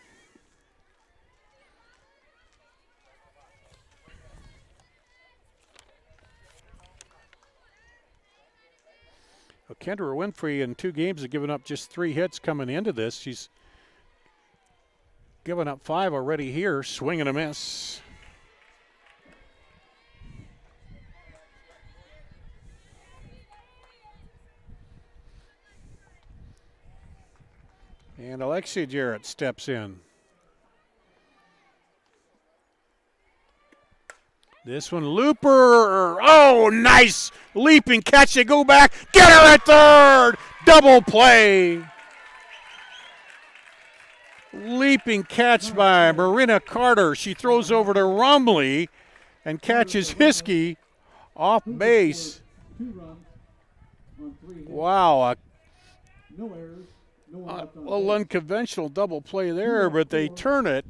Kendra Winfrey in 2 games has given up just 3 hits coming into this. She's given up 5 already here. Swing and a miss. And Alexia Jarrett steps in. This one, Looper. Oh, nice leaping catch. They go back. Get her at third. Double play. Leaping catch by Marina Carter. She throws over to Rumley and catches Hiskey off base. Wow. A little unconventional double play there, but they turn it.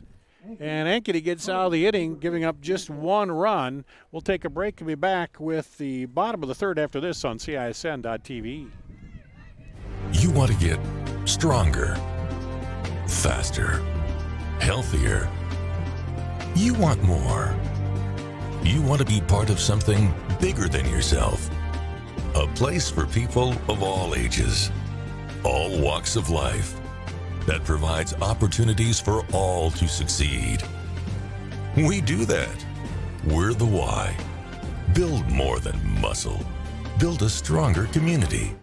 And Ankeny gets out of the inning, giving up just 1 run. We'll take a break and be back with the bottom of the third after this on CISN.TV. You want to get stronger, faster, healthier. You want more. you want to be part of something bigger than yourself. A place for people of all ages, all walks of life, that provides opportunities for all to succeed. We do that. We're the why. Build more than muscle. Build a stronger community.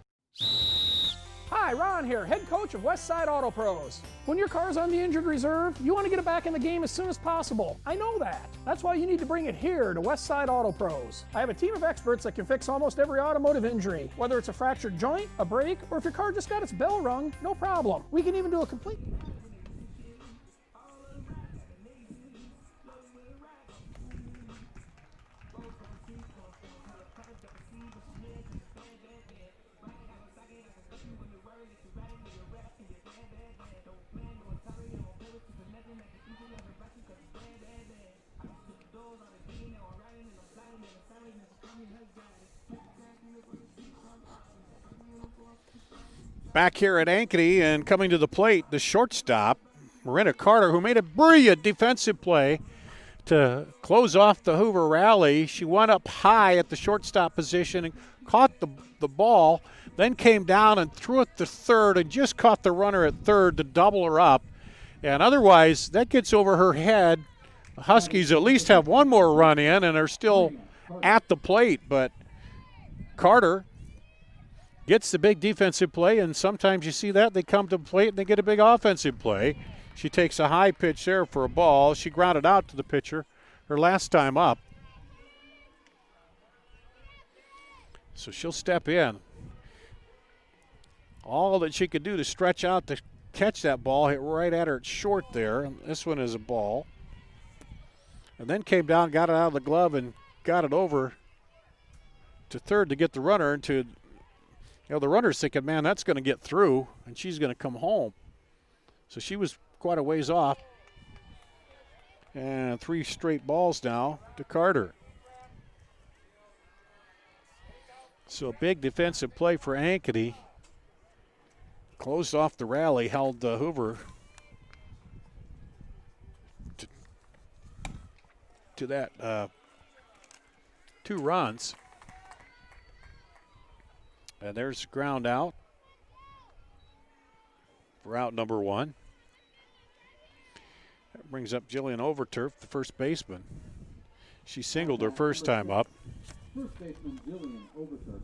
Hi, Ron here, head coach of Westside Auto Pros. When your car's on the injured reserve, you want to get it back in the game as soon as possible. I know that. That's why you need to bring it here to Westside Auto Pros. I have a team of experts that can fix almost every automotive injury, whether it's a fractured joint, a brake, or if your car just got its bell rung, no problem. We can even do a complete... Back here at Ankeny and coming to the plate, the shortstop, Miranda Carter, who made a brilliant defensive play to close off the Hoover rally. She went up high at the shortstop position and caught the ball, then came down and threw it to third and just caught the runner at third to double her up. And otherwise, that gets over her head. The Huskies at least have one more run in and are still at the plate, but Carter gets the big defensive play, and sometimes you see that. They come to the plate and they get a big offensive play. She takes a high pitch there for a ball. She grounded out to the pitcher her last time up. So she'll step in. All that she could do to stretch out to catch that ball, hit right at her. It's short there. This one is a ball. And then came down, got it out of the glove, and got it over to third to get the runner into... You know, the runner's thinking, man, that's going to get through, and she's going to come home. So she was quite a ways off. And 3 straight balls now to Carter. So a big defensive play for Ankeny. Closed off the rally, held Hoover to that 2 runs. And there's ground out for out number 1. That brings up Jillian Overturf, the first baseman. She singled her first time up. First baseman Jillian Overturf.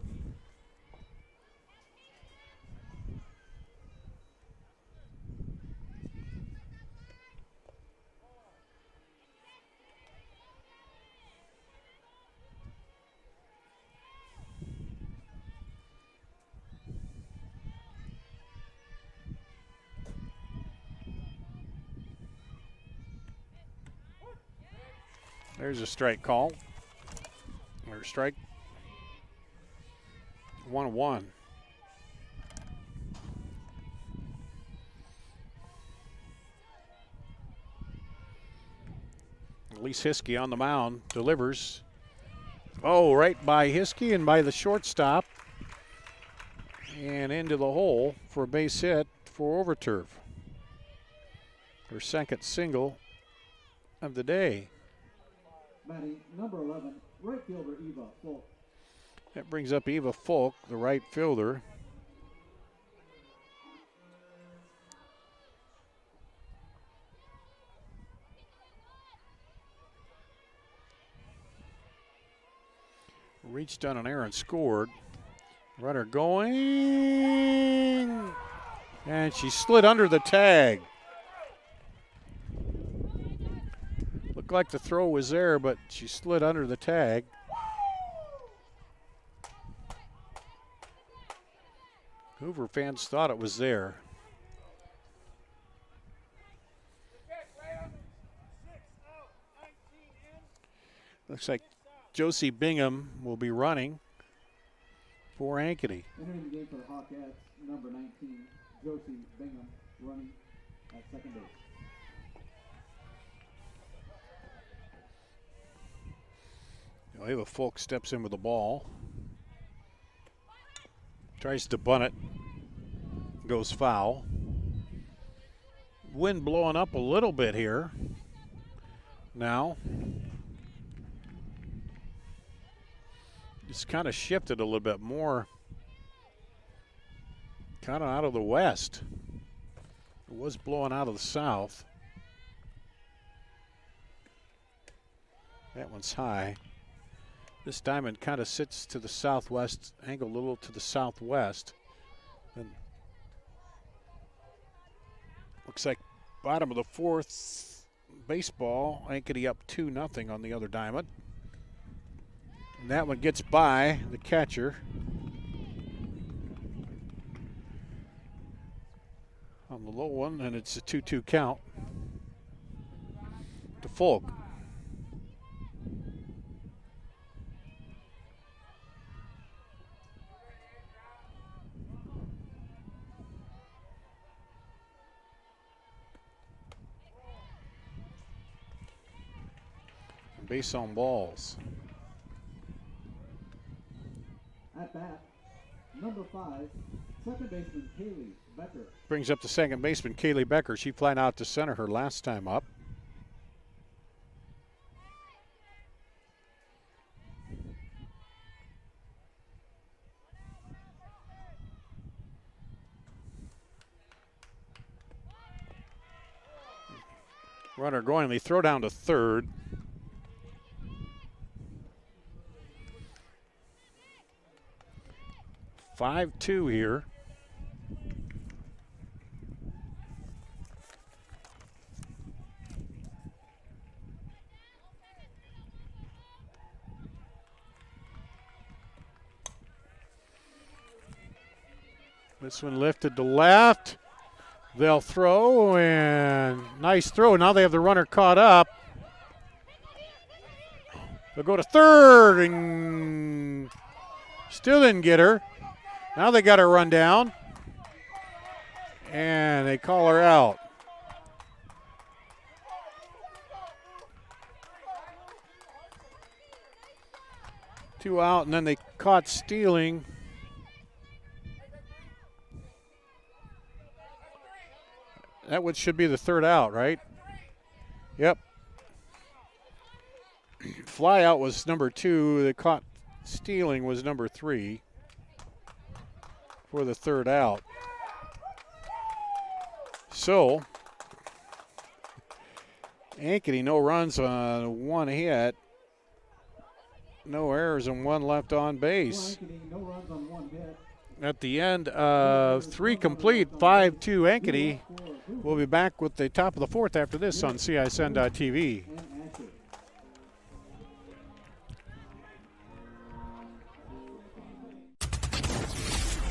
There's a strike call. Or strike. 1-1. Elise Hiskey on the mound, delivers. Oh, right by Hiskey and by the shortstop. And into the hole for a base hit for Overturf. Her second single of the day. Batting number 11, right fielder Eva Folk. That brings up Eva Folk, the right fielder. Reached on an error and scored. Runner going. And she slid under the tag. Looked like the throw was there, but she slid under the tag. Hoover fans thought it was there. Looks like Josie Bingham will be running for Ankeny. Entering the game for the Hawkettes, number 19, Josie Bingham, running at second base. Eva Folk steps in with the ball. Tries to bunt it. Goes foul. Wind blowing up a little bit here. Now. It's kind of shifted a little bit more, kind of out of the west. It was blowing out of the south. That one's high. This diamond kind of sits to the southwest, angled a little to the southwest. And looks like bottom of the fourth baseball, Ankeny up 2-0 on the other diamond. And that one gets by the catcher. On the low one, and it's a 2-2 count to Folk. Base on balls. At bat, number 5, second baseman Kaylee Becker. Brings up the second baseman, Kaylee Becker. She flied out to center her last time up. Runner going, they throw down to third. Five-2 here. This one lifted to left. They'll throw, and nice throw. Now they have the runner caught up. They'll go to third, and still didn't get her. Now they got her run down, and they call her out. Two out, and then they caught stealing. That should be the third out, right? Yep. Fly out was number 2. They caught stealing was number 3 for the third out. So, Ankeny, no runs on one hit, no errors, and one left on base. No runs on one hit. At the end of 3 complete, 5-2 Ankeny. We'll be back with the top of the fourth after this on CISN.TV.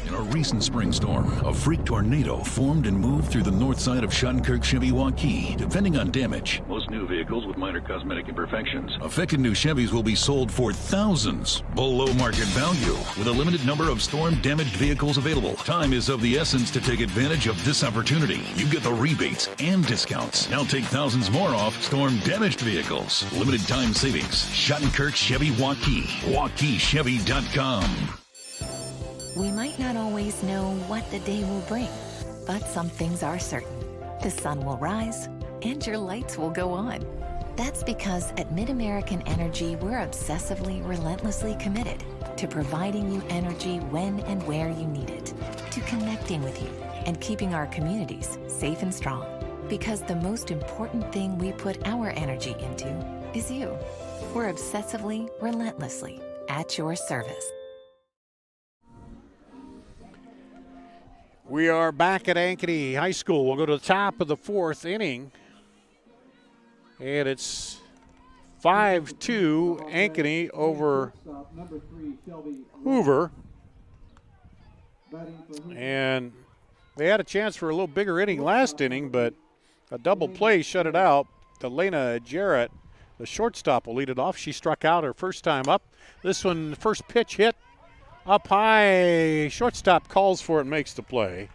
In a recent spring storm, a freak tornado formed and moved through the north side of Shunkirk Chevy Waukee. Depending on damage, most new vehicles with minor cosmetic imperfections. Affected new Chevys will be sold for thousands below market value, with a limited number of storm-damaged vehicles available. Time is of the essence to take advantage of this opportunity. You get the rebates and discounts. Now take thousands more off storm-damaged vehicles. Limited time savings. Shunkirk Chevy Waukee. WaukeeChevy.com. We might not always know what the day will bring, but some things are certain. The sun will rise and your lights will go on. That's because at MidAmerican Energy, we're obsessively, relentlessly committed to providing you energy when and where you need it, to connecting with you and keeping our communities safe and strong. Because the most important thing we put our energy into is you. We're obsessively, relentlessly at your service. We are back at Ankeny High School. We'll go to the top of the fourth inning. And it's 5-2 Ankeny over Hoover. And they had a chance for a little bigger inning last inning, but a double play shut it out. Delana Jarrett, the shortstop, will lead it off. She struck out her first time up. This one, first pitch hit. Up high, shortstop calls for it and makes the play.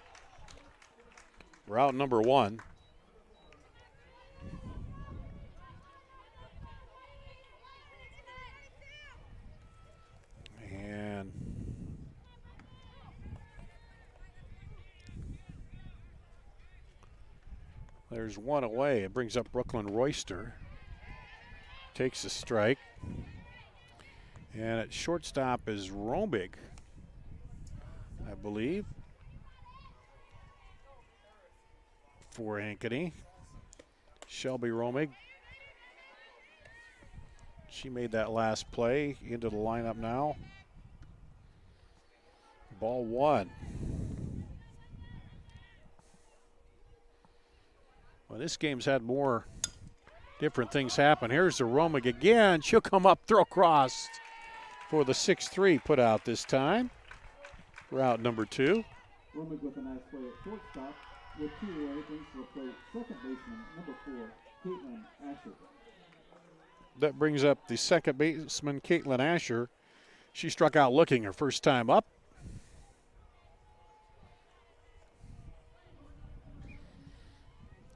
Route number 1. And there's one away. It brings up Brooklyn Royster. Takes a strike. And at shortstop is Romig, I believe, for Ankeny. Shelby Romig. She made that last play into the lineup now. Ball one. Well, this game's had more different things happen. Here's the Romig again. She'll come up, throw across for the 6-3 put out this time. Route number 2. Romig with a nice play at shortstop. With 2 away, brings to the plate second baseman, number 4, Caitlin Asher. That brings up the second baseman, Caitlin Asher. She struck out looking her first time up.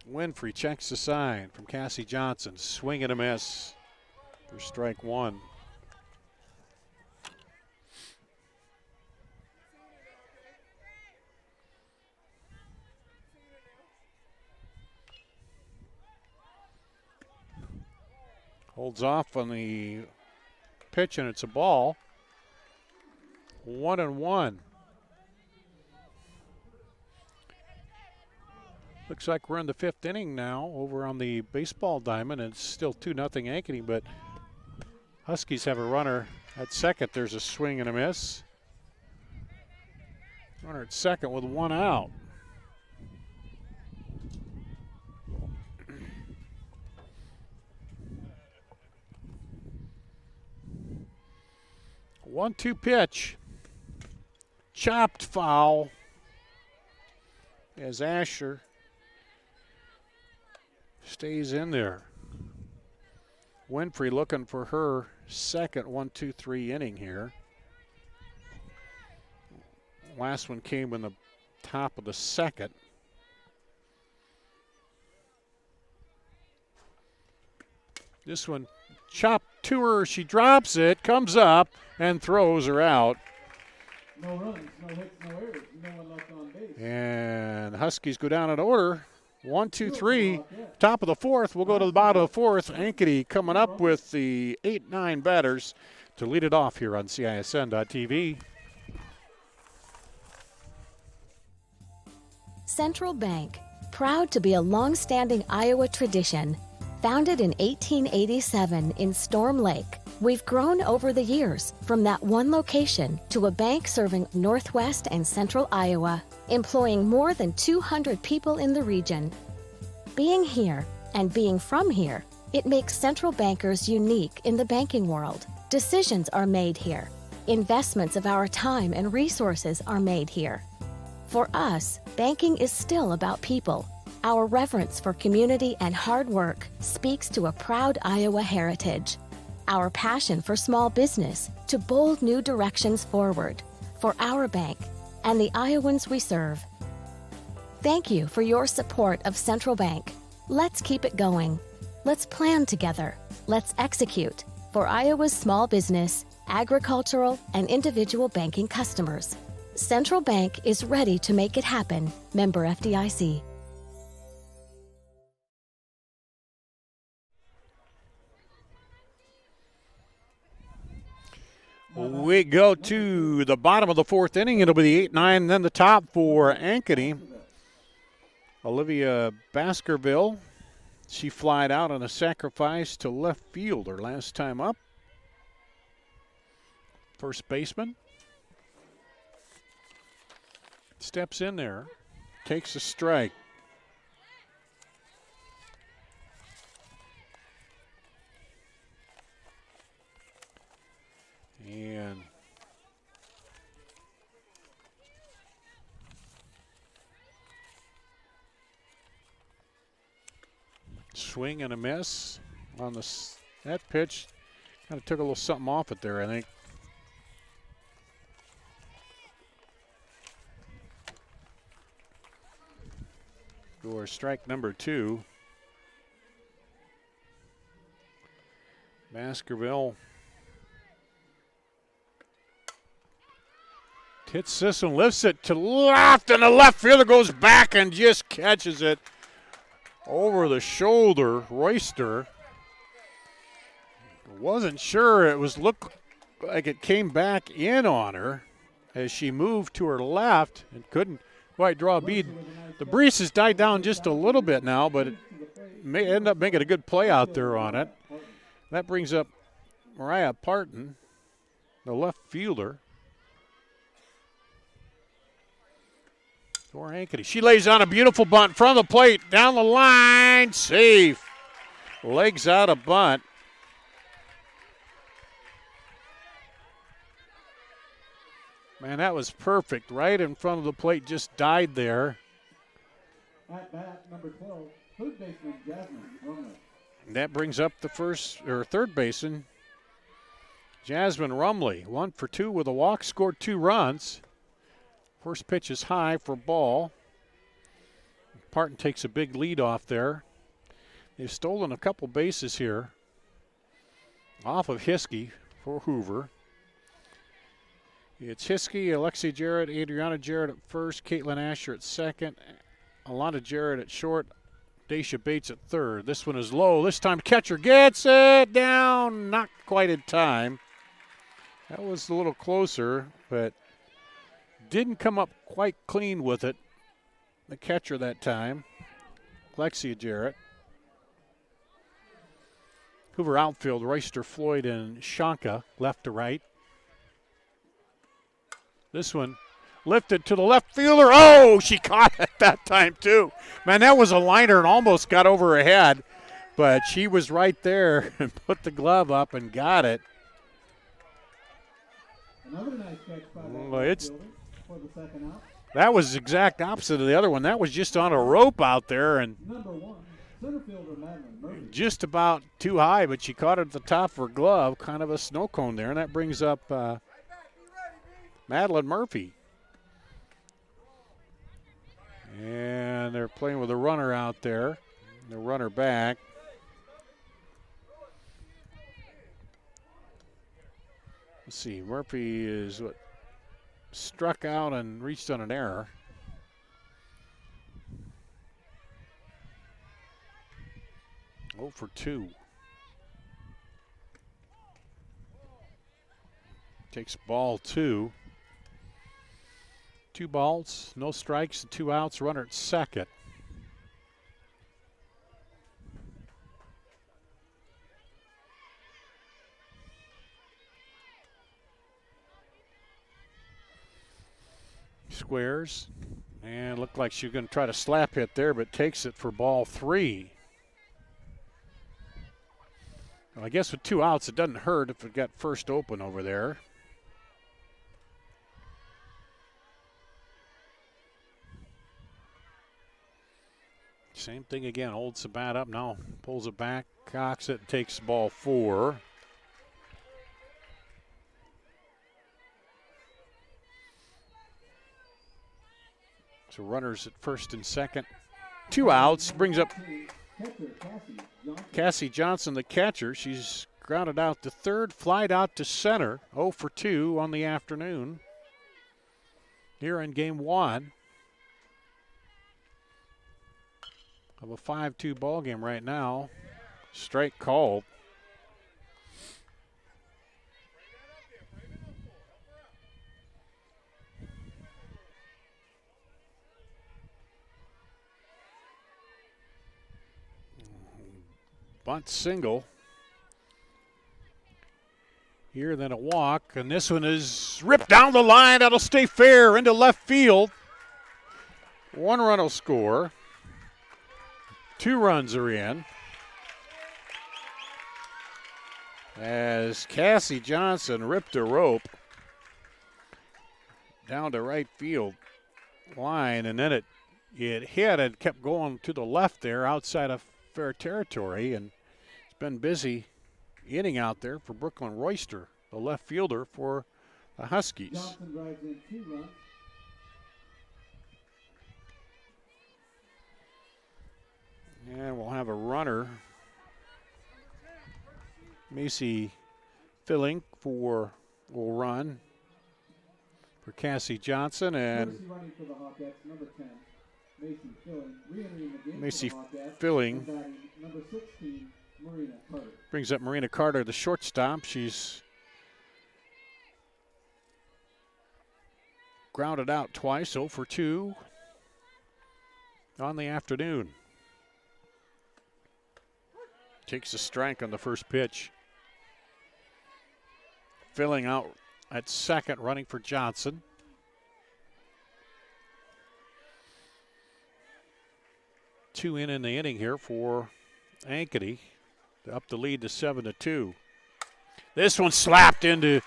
Winfrey checks the sign from Cassie Johnson. Swing and a miss for strike 1. Holds off on the pitch, and it's a ball. 1-1. Looks like we're in the 5th inning now over on the baseball diamond. It's still 2-0 Ankeny, but Huskies have a runner at second. There's a swing and a miss. Runner at second with 1 out. One-two pitch. Chopped foul as Asher stays in there. Winfrey looking for her second 1-2-3 inning here. Last one came in the top of the second. This one chopped to her. She drops it, comes up, and throws her out. No runs, no hits, no errors, no one left on base. And Huskies go down in order. 1, 2, 3. Top of the 4th. We'll go to the bottom of the 4th. Ankeny coming up with the 8-9 batters to lead it off here on CISN.TV. Central Bank, proud to be a long-standing Iowa tradition. Founded in 1887 in Storm Lake, we've grown over the years from that one location to a bank serving northwest and central Iowa, employing more than 200 people in the region. Being here and being from here, it makes Central Bankers unique in the banking world. Decisions are made here. Investments of our time and resources are made here. For us, banking is still about people. Our reverence for community and hard work speaks to a proud Iowa heritage. Our passion for small business to bold new directions forward for our bank and the Iowans we serve. Thank you for your support of Central Bank. Let's keep it going. Let's plan together. Let's execute for Iowa's small business, agricultural, and individual banking customers. Central Bank is ready to make it happen. Member FDIC. We go to the bottom of the 4th inning. It'll be the 8-9, then the top for Ankeny. Olivia Baskerville, she flied out on a sacrifice to left field her last time up. First baseman steps in there, takes a strike. And swing and a miss on that pitch. Kind of took a little something off it there, I think. For strike number 2. Baskerville hits this one, lifts it to left, and the left fielder goes back and just catches it over the shoulder. Royster wasn't sure. It was looked like it came back in on her as she moved to her left and couldn't quite draw a bead. The breeze has died down just a little bit now, but it may end up making a good play out there on it. That brings up Mariah Parton, the left fielder. For Ankeny. She lays on a beautiful bunt from the plate, down the line, safe. Legs out a bunt. Man, that was perfect. Right in front of the plate, just died there. At bat, number 12, third baseman Jasmine Rumley. That brings up the third baseman, Jasmine Rumley. 1 for 2 with a walk, scored 2 runs. First pitch is high for ball. Parton takes a big lead off there. They've stolen a couple bases here off of Hiskey for Hoover. It's Hiskey, Alexia Jarrett, Adriana Jarrett at first, Caitlin Asher at second, Alana Jarrett at short, Daisha Bates at third. This one is low. This time catcher gets it down. Not quite in time. That was a little closer, but didn't come up quite clean with it. The catcher that time, Alexia Jarrett. Hoover outfield, Royster, Floyd, and Shanka, left to right. This one lifted to the left fielder. Oh, she caught it that time too. Man, that was a liner and almost got over her head, but she was right there and put the glove up and got it. Another nice catch by Well, it's for the second out. That was exact opposite of the other one. That was just on a rope out there and Number 1, center fielder Madeline Murphy. just about too high, but she caught it at the top of her glove, kind of a snow cone there, and that brings up Madeline Murphy. And they're playing with a runner out there. The runner back. Let's see, Murphy is struck out and reached on an error. Oh for 2. Takes ball 2. 2 balls, no strikes, and 2 outs. Runner at second. Squares, and looked like she was going to try to slap hit there, but takes it for ball 3. Well, I guess with 2 outs, it doesn't hurt if it got first open over there. Same thing again, holds the bat up, now pulls it back, cocks it, and takes ball 4. So runners at first and second. 2 outs, brings up Cassie Johnson, the catcher. She's grounded out to third, flied out to center. 0 for 2 on the afternoon here in game 1 of a 5-2 ball game right now. Strike called. Bunt single. Here, then a walk, and this one is ripped down the line. That'll stay fair into left field. 1 run will score. 2 runs are in. As Cassie Johnson ripped a rope down to right field line, and then it hit and kept going to the left there outside of fair territory, and it's been busy inning out there for Brooklyn Royster, the left fielder for the Huskies. Johnson drives in 2 runs. And we'll have a runner. Macy Filling will run for Cassie Johnson, and Courtesy running for the Hawkettes, number 10, Macy Filling. Re-entering the game Macy for the Hawkettes, Filling and batting number 16, Marina Carter. brings up Marina Carter, the shortstop. She's grounded out twice, 0 for 2 on the afternoon. Takes a strike on the first pitch. Filling out at second, running for Johnson. Two in the inning here for Ankeny. Up the lead to 7-2. This one slapped into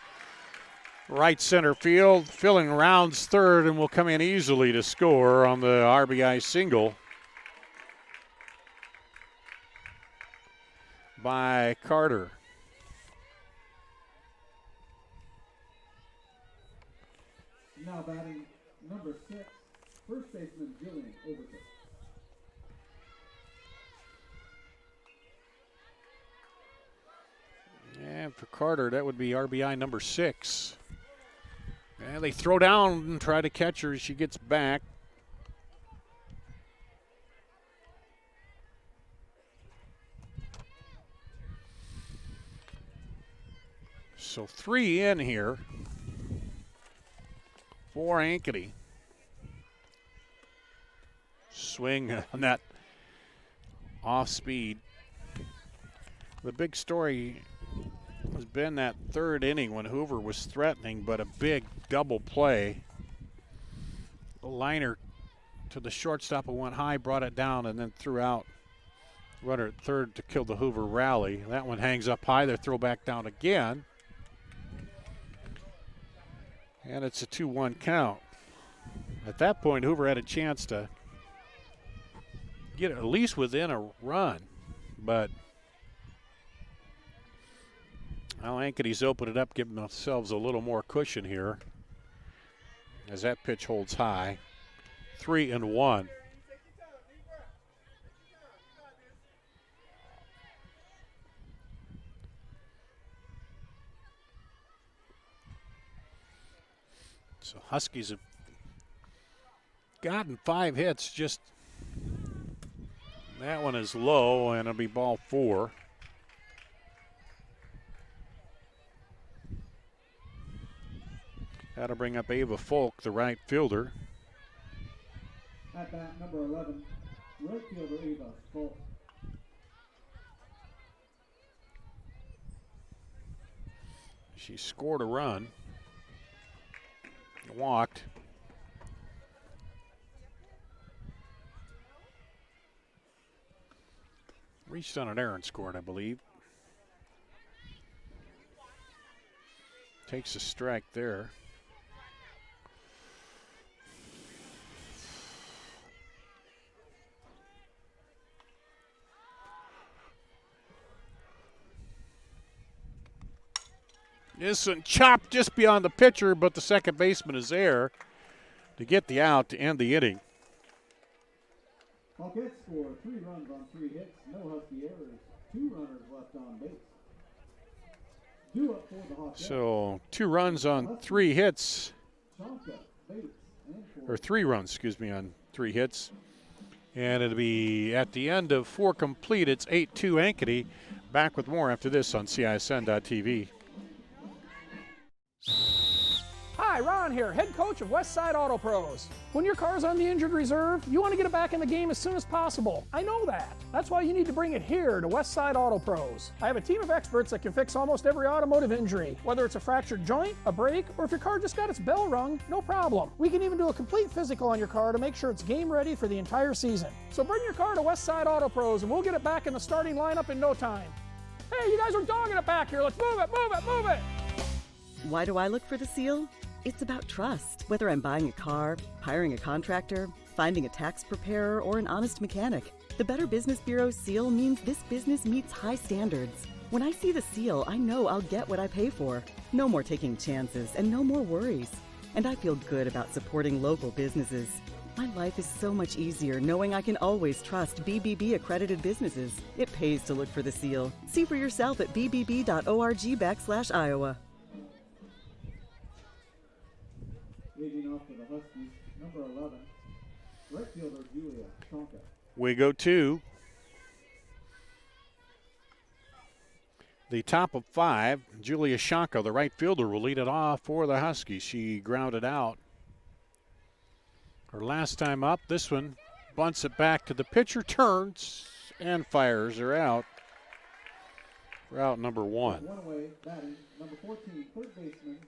right center field. Filling rounds third and will come in easily to score on the RBI single by Carter. Now batting number 6, first baseman Julian Overton. And for Carter, that would be RBI number 6. And they throw down and try to catch her as she gets back. So 3 in here for Ankeny. Swing on that off speed. The big story has been that third inning when Hoover was threatening, but a big double play. A liner to the shortstop who went high, brought it down, and then threw out runner at third to kill the Hoover rally. That one hangs up high. They throw back down again. And it's a 2-1 count. At that point, Hoover had a chance to get at least within a run, but now Ankeny's opened it up, giving themselves a little more cushion here as that pitch holds high. 3-1. So Huskies have gotten 5 hits. Just that one is low, and it'll be ball 4. That'll bring up Ava Folk, the right fielder. At bat number 11, right fielder Ava Folk. She scored a run. Walked. Reached on an error and scored, I believe. Takes a strike there. This one chopped just beyond the pitcher, but the second baseman is there to get the out to end the inning. Hawkettes score 3 runs on 3 hits, no Husky errors, 2 runners left on base. 2 up for the Hawkettes. So 2 runs on 3 hits, Shonka, Bates, and or 3 runs, excuse me, on 3 hits. And it'll be at the end of 4 complete. It's 8-2 Ankeny. Back with more after this on CISN.TV. Hi, Ron here, head coach of Westside Auto Pros. When your car's on the injured reserve, you want to get it back in the game as soon as possible. I know that. That's why you need to bring it here to Westside Auto Pros. I have a team of experts that can fix almost every automotive injury. Whether it's a fractured joint, a brake, or if your car just got its bell rung, no problem. We can even do a complete physical on your car to make sure it's game ready for the entire season. So bring your car to Westside Auto Pros and we'll get it back in the starting lineup in no time. Hey, you guys are dogging it back here. Let's move it, move it, move it. Why do I look for the seal? It's about trust. Whether I'm buying a car, hiring a contractor, finding a tax preparer, or an honest mechanic, the Better Business Bureau seal means this business meets high standards. When I see the seal, I know I'll get what I pay for. No more taking chances and no more worries. And I feel good about supporting local businesses. My life is so much easier knowing I can always trust BBB accredited businesses. It pays to look for the seal. See for yourself at bbb.org/Iowa. Leading off for the Huskies, number 11, right fielder Julia Shonka. We go to the top of 5. Julia Shonka, the right fielder, will lead it off for the Huskies. She grounded out Her last time up. This one bunts it back to the pitcher, turns and fires her out. Route number 1. One away, batting number 14, third baseman,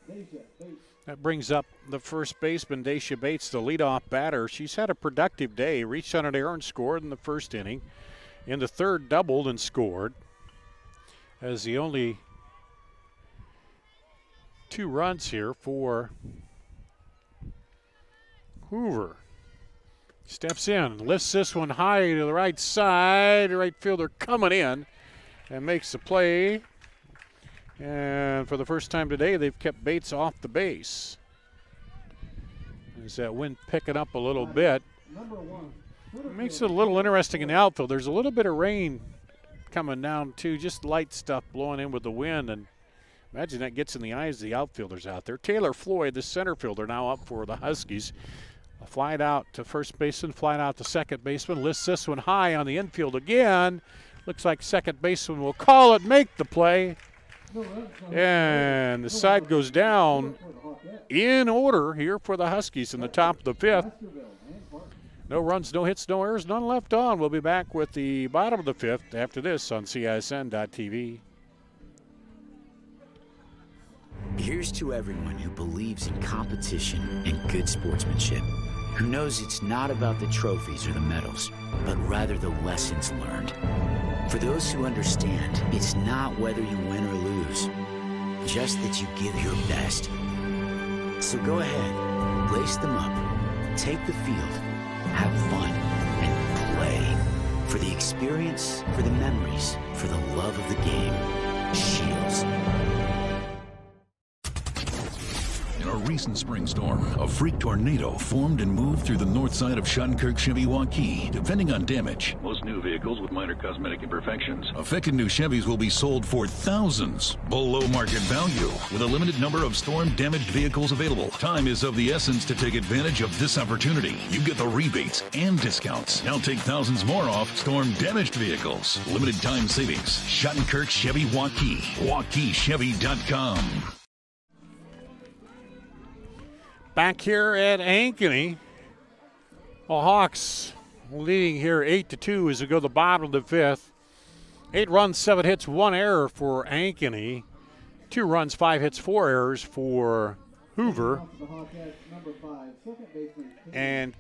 Deja Bates. That brings up the first baseman, Dacia Bates, the leadoff batter. She's had a productive day. Reached on an error and scored in the first inning. In the third, doubled and scored. As the only 2 runs here for Hoover. Steps in, lifts this one high to the right side. Right fielder coming in and makes the play. And for the first time today, they've kept Bates off the base. As that wind picking up a little bit. It makes it a little interesting in the outfield. There's a little bit of rain coming down too, just light stuff blowing in with the wind, and imagine that gets in the eyes of the outfielders out there. Taylor Floyd, the center fielder, now up for the Huskies. A flight out to first baseman, flight out to second baseman, lifts this one high on the infield again. Looks like second baseman will call it, make the play. And the side goes down in order here for the Huskies in the top of the 5th. No runs, no hits, no errors, none left on. We'll be back with the bottom of the 5th after this on CISN.TV. Here's to everyone who believes in competition and good sportsmanship, who knows it's not about the trophies or the medals, but rather the lessons learned. For those who understand, it's not whether you win or lose, just that you give your best. So go ahead, lace them up, take the field, have fun, and play. For the experience, for the memories, for the love of the game. Shields. In a recent spring storm, a freak tornado formed and moved through the north side of Shunkirk Chevy Waukee. Depending on damage, most new vehicles with minor cosmetic imperfections. Affected new Chevys will be sold for thousands below market value, with a limited number of storm-damaged vehicles available. Time is of the essence to take advantage of this opportunity. You get the rebates and discounts. Now take thousands more off storm-damaged vehicles. Limited time savings. Shunkirk Chevy Waukee. WaukeeChevy.com. Back here at Ankeny, the Hawks leading here 8-2 as we go to the bottom of the 5th. 8 runs, 7 hits, 1 error for Ankeny. 2 runs, 5 hits, 4 errors for Hoover. And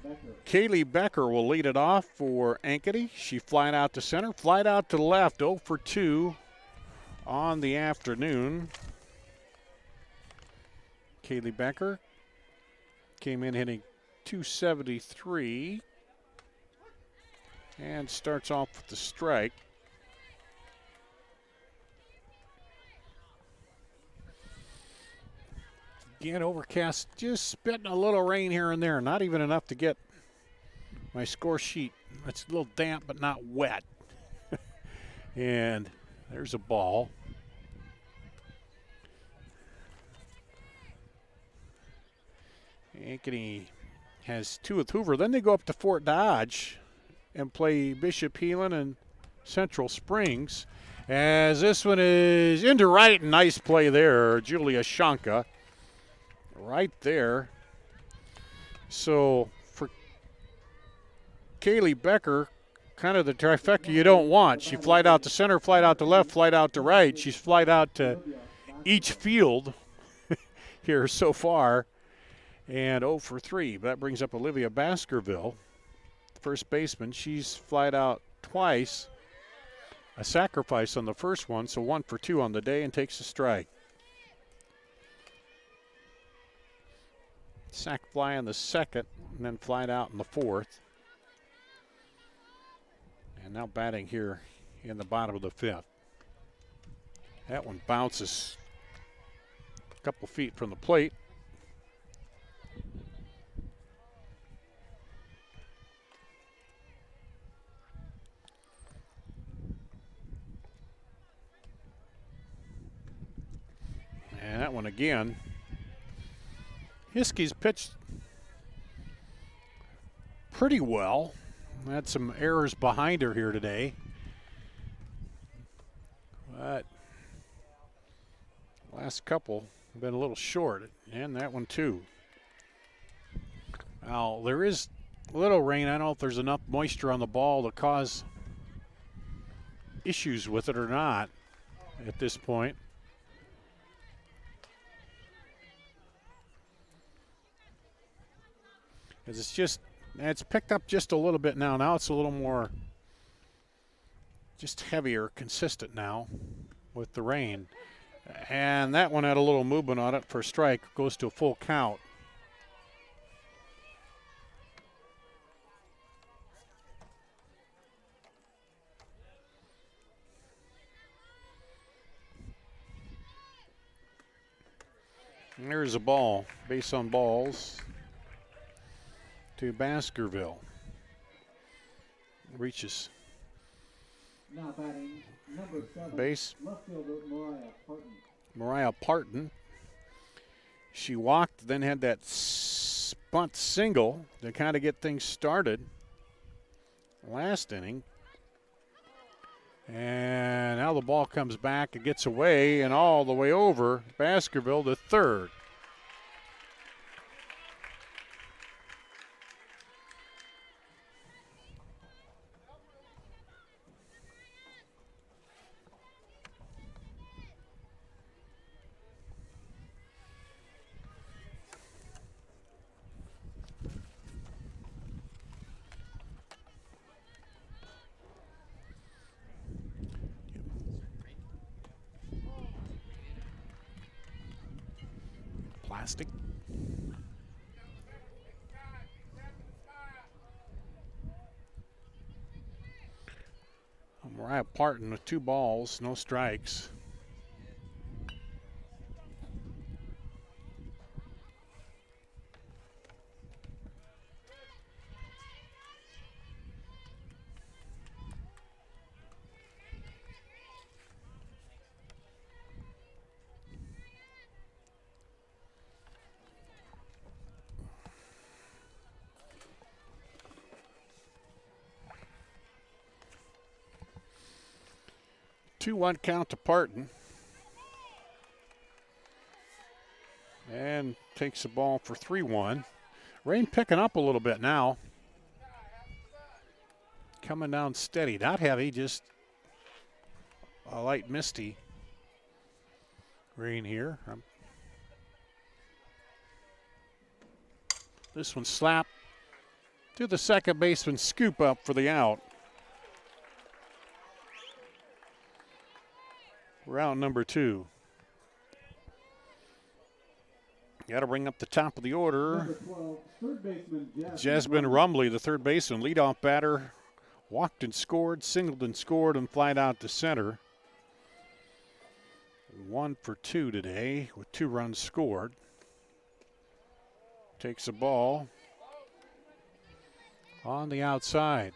Kaylee Becker will lead it off for Ankeny. She flied out to center, flied out to left, 0 for 2 on the afternoon. Kaylee Becker came in hitting .273 and starts off with the strike. Again, overcast, just spitting a little rain here and there. Not even enough to get my score sheet. It's a little damp but not wet. And there's a ball. Ankeny has 2 with Hoover. Then they go up to Fort Dodge and play Bishop Heelan and Central Springs. As this one is into right, nice play there, Julia Shanka. Right there. So for Kaylee Becker, kind of the trifecta you don't want. She flied out to center, flied out to left, flied out to right. She's flied out to each field here so far. And 0 for 3. That brings up Olivia Baskerville, first baseman. She's flied out twice. A sacrifice on the first one, so 1 for 2 on the day and takes a strike. Sac fly on the second and then flied out in the 4th. And now batting here in the bottom of the 5th. That one bounces a couple feet from the plate. And that one again. Hiskey's pitched pretty well. Had some errors behind her here today. But last couple have been a little short. And that one too. Now, there is a little rain. I don't know if there's enough moisture on the ball to cause issues with it or not at this point. Because it's picked up just a little bit now. Now it's a little more just heavier, consistent now with the rain. And that one had a little movement on it for a strike. Goes to a full count. And there's a ball, base on balls to Baskerville. Reaches Now batting number 7, base. left fielder Mariah Parton. Mariah Parton. She walked, then had that bunt single to kind of get things started last inning. And now the ball comes back, it gets away and all the way over. Baskerville to third. Plastic. Mariah Parton with 2 balls, no strikes. Two-one count to Parton. And takes the ball for 3-1. Rain picking up a little bit now. Coming down steady, not heavy, just a light misty rain here. This one slapped to the second baseman, scoop up for the out. We're out number 2. Got to bring up the top of the order. Number 12, third baseman Jasmine Rumley, the third baseman, leadoff batter, walked and scored, singled and scored, and flied out to center. 1 for 2 today with 2 runs scored. Takes the ball on the outside.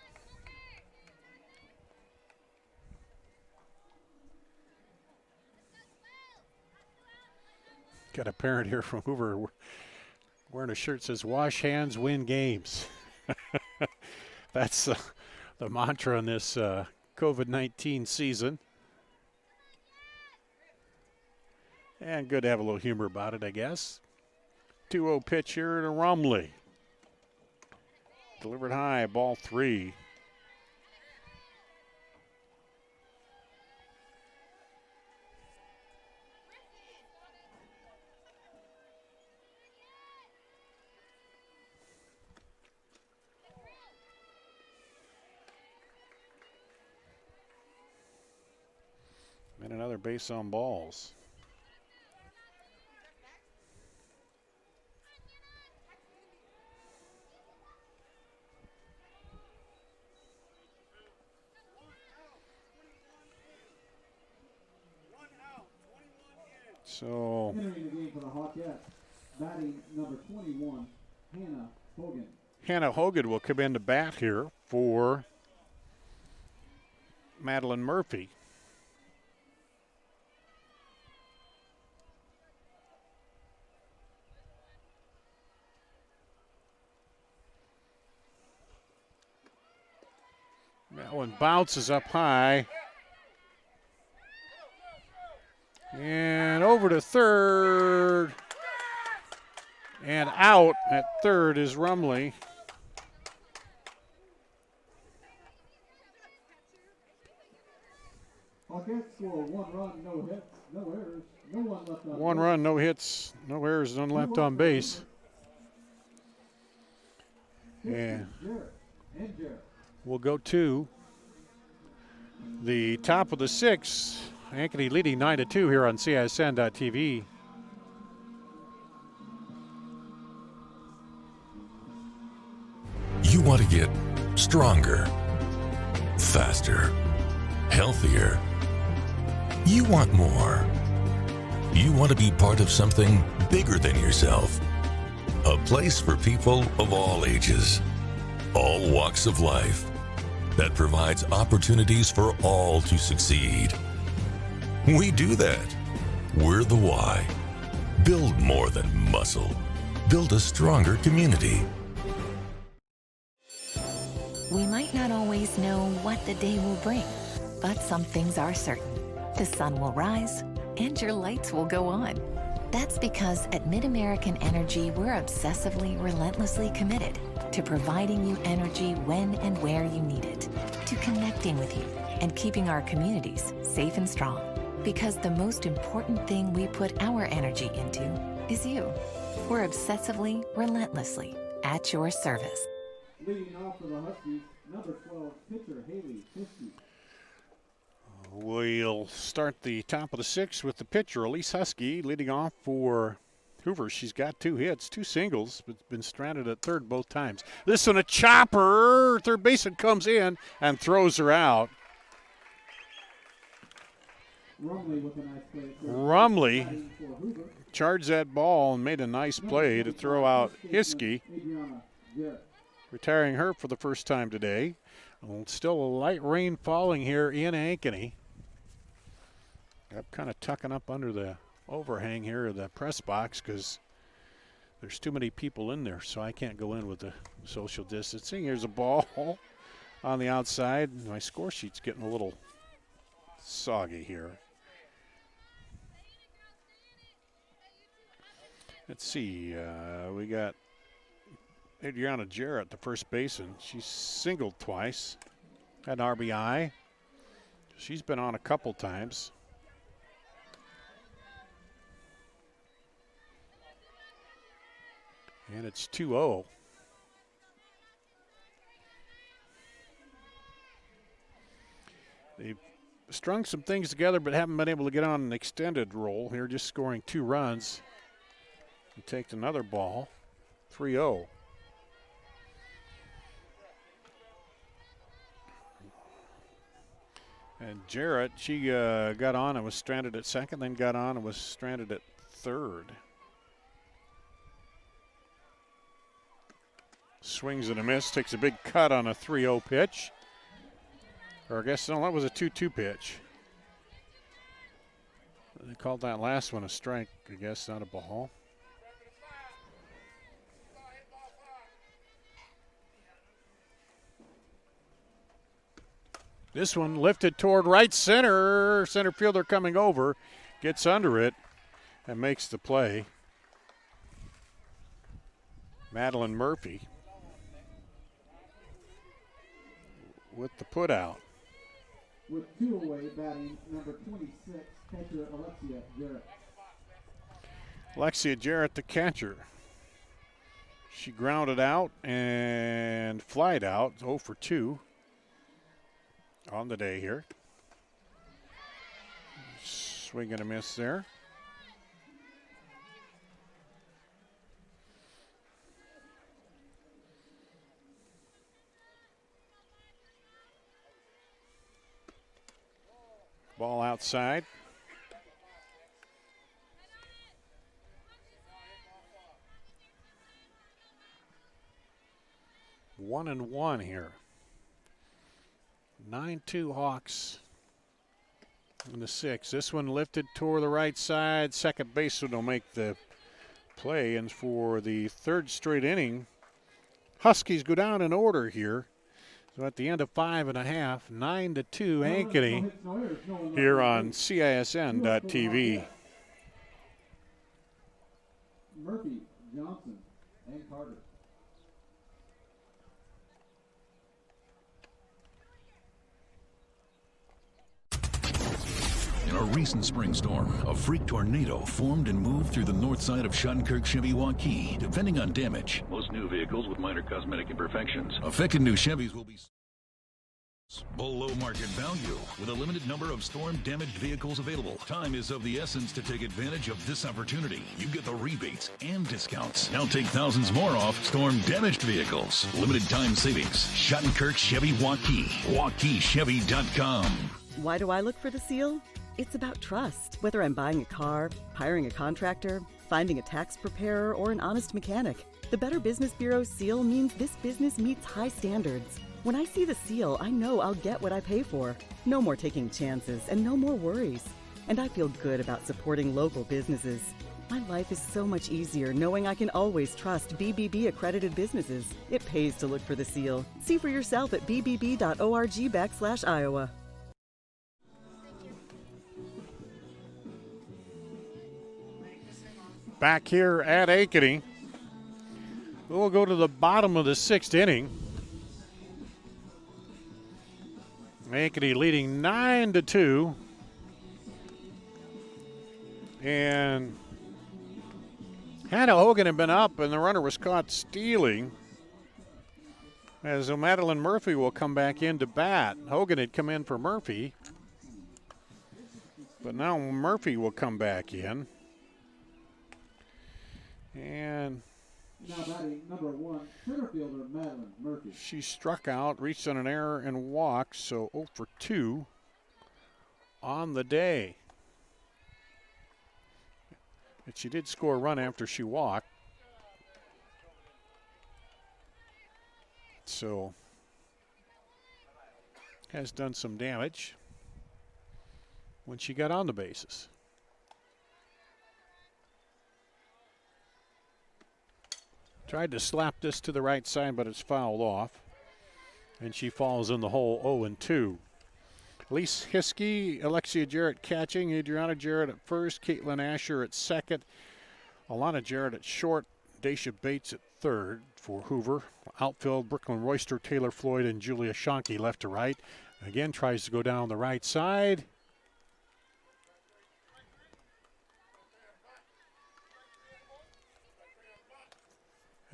Got a parent here from Hoover wearing a shirt that says, "Wash hands, win games." That's the mantra in this COVID-19 season. And good to have a little humor about it, I guess. 2-0 pitch here to Rumley. Delivered high, ball 3. And another base on balls. So entering the game for the Hawkettes, batting number 21, Hannah Hogan. Hannah Hogan will come in to bat here for Madeline Murphy. That one bounces up high. And over to third. And out at third is Rumley. Hawkettes score 1 run, no hits, no errors, no one left on 1 run, no hits, no errors, none left on base. And we'll go to the top of the 6th. Ankeny leading 9-2 here on CISN.TV. You want to get stronger, faster, healthier. You want more. You want to be part of something bigger than yourself. A place for people of all ages, all walks of life, that provides opportunities for all to succeed. We do that. We're the why. Build more than muscle. Build a stronger community. We might not always know what the day will bring, but some things are certain. The sun will rise and your lights will go on. That's because at MidAmerican Energy, we're obsessively, relentlessly committed to providing you energy when and where you need it, to connecting with you and keeping our communities safe and strong. Because the most important thing we put our energy into is you. We're obsessively, relentlessly at your service. Leading off for the Huskies, number 12, pitcher Haley Fiske. We'll start the top of the 6th with the pitcher, Elise Husky, leading off for Hoover. She's got 2 hits, 2 singles, but been stranded at third both times. This one a chopper. Third baseman comes in and throws her out. Rumley with a nice play. Rumley charged that ball and made a nice play to throw out Hiskey, retiring her for the first time today. Well, still a light rain falling here in Ankeny. I'm kind of tucking up under the overhang here of the press box because there's too many people in there, so I can't go in with the social distancing. Here's a ball on the outside. My score sheet's getting a little soggy here. Let's see. We got Adriana Jarrett, the first baseman. She's singled twice, had an RBI. She's been on a couple times. And it's 2-0. They've strung some things together but haven't been able to get on an extended roll here, just scoring 2 runs. And takes another ball, 3-0. And Jarrett, she got on and was stranded at second, then got on and was stranded at third. Swings and a miss, takes a big cut on a 3-0 pitch. Or I guess, no, that was a 2-2 pitch. They called that last one a strike, I guess, not a ball. This one lifted toward right center. Center fielder coming over, gets under it, and makes the play. Madeline Murphy with the put out. With 2 away, batting number 26, catcher Alexia Jarrett. Alexia Jarrett, the catcher. She grounded out and flied out, 0 for 2 on the day here. Swing and a miss there. Ball outside. One and one here. 9-2 Hawks in the 6th. This one lifted toward the right side. Second baseman will make the play. And for the 3rd straight inning, Huskies go down in order here. So at the end of 5.5, 9-2 Ankeny here on CISN.TV. Murphy Johnson, and Carter. In a recent spring storm, a freak tornado formed and moved through the north side of Shunkirk Chevy Waukee. Depending on damage, most new vehicles with minor cosmetic imperfections. Affected new Chevys will be below market value with a limited number of storm-damaged vehicles available. Time is of the essence to take advantage of this opportunity. You get the rebates and discounts. Now take thousands more off storm-damaged vehicles. Limited time savings. Shunkirk Chevy Waukee. WaukeeChevy.com. Why do I look for the seal? It's about trust. Whether I'm buying a car, hiring a contractor, finding a tax preparer, or an honest mechanic, the Better Business Bureau seal means this business meets high standards. When I see the seal, I know I'll get what I pay for. No more taking chances and no more worries. And I feel good about supporting local businesses. My life is so much easier knowing I can always trust BBB accredited businesses. It pays to look for the seal. See for yourself at bbb.org/Iowa. Back here at Ankeny, we'll go to the bottom of the 6th inning. Ankeny leading 9-2. And Hannah Hogan had been up and the runner was caught stealing. As Madeline Murphy will come back in to bat. Hogan had come in for Murphy. But now Murphy will come back in. And now batting number 1, center fielder Madeline Murphy. She struck out, reached on an error, and walked, so 0 for 2 on the day. And she did score a run after she walked. So has done some damage when she got on the bases. Tried to slap this to the right side, but it's fouled off. And she falls in the hole 0-2. Elise Hiskey, Alexia Jarrett catching, Adriana Jarrett at first, Caitlin Asher at second, Alana Jarrett at short, Daisha Bates at third for Hoover. Outfield, Brooklyn Royster, Taylor Floyd, and Julia Schonke left to right. Again, tries to go down the right side.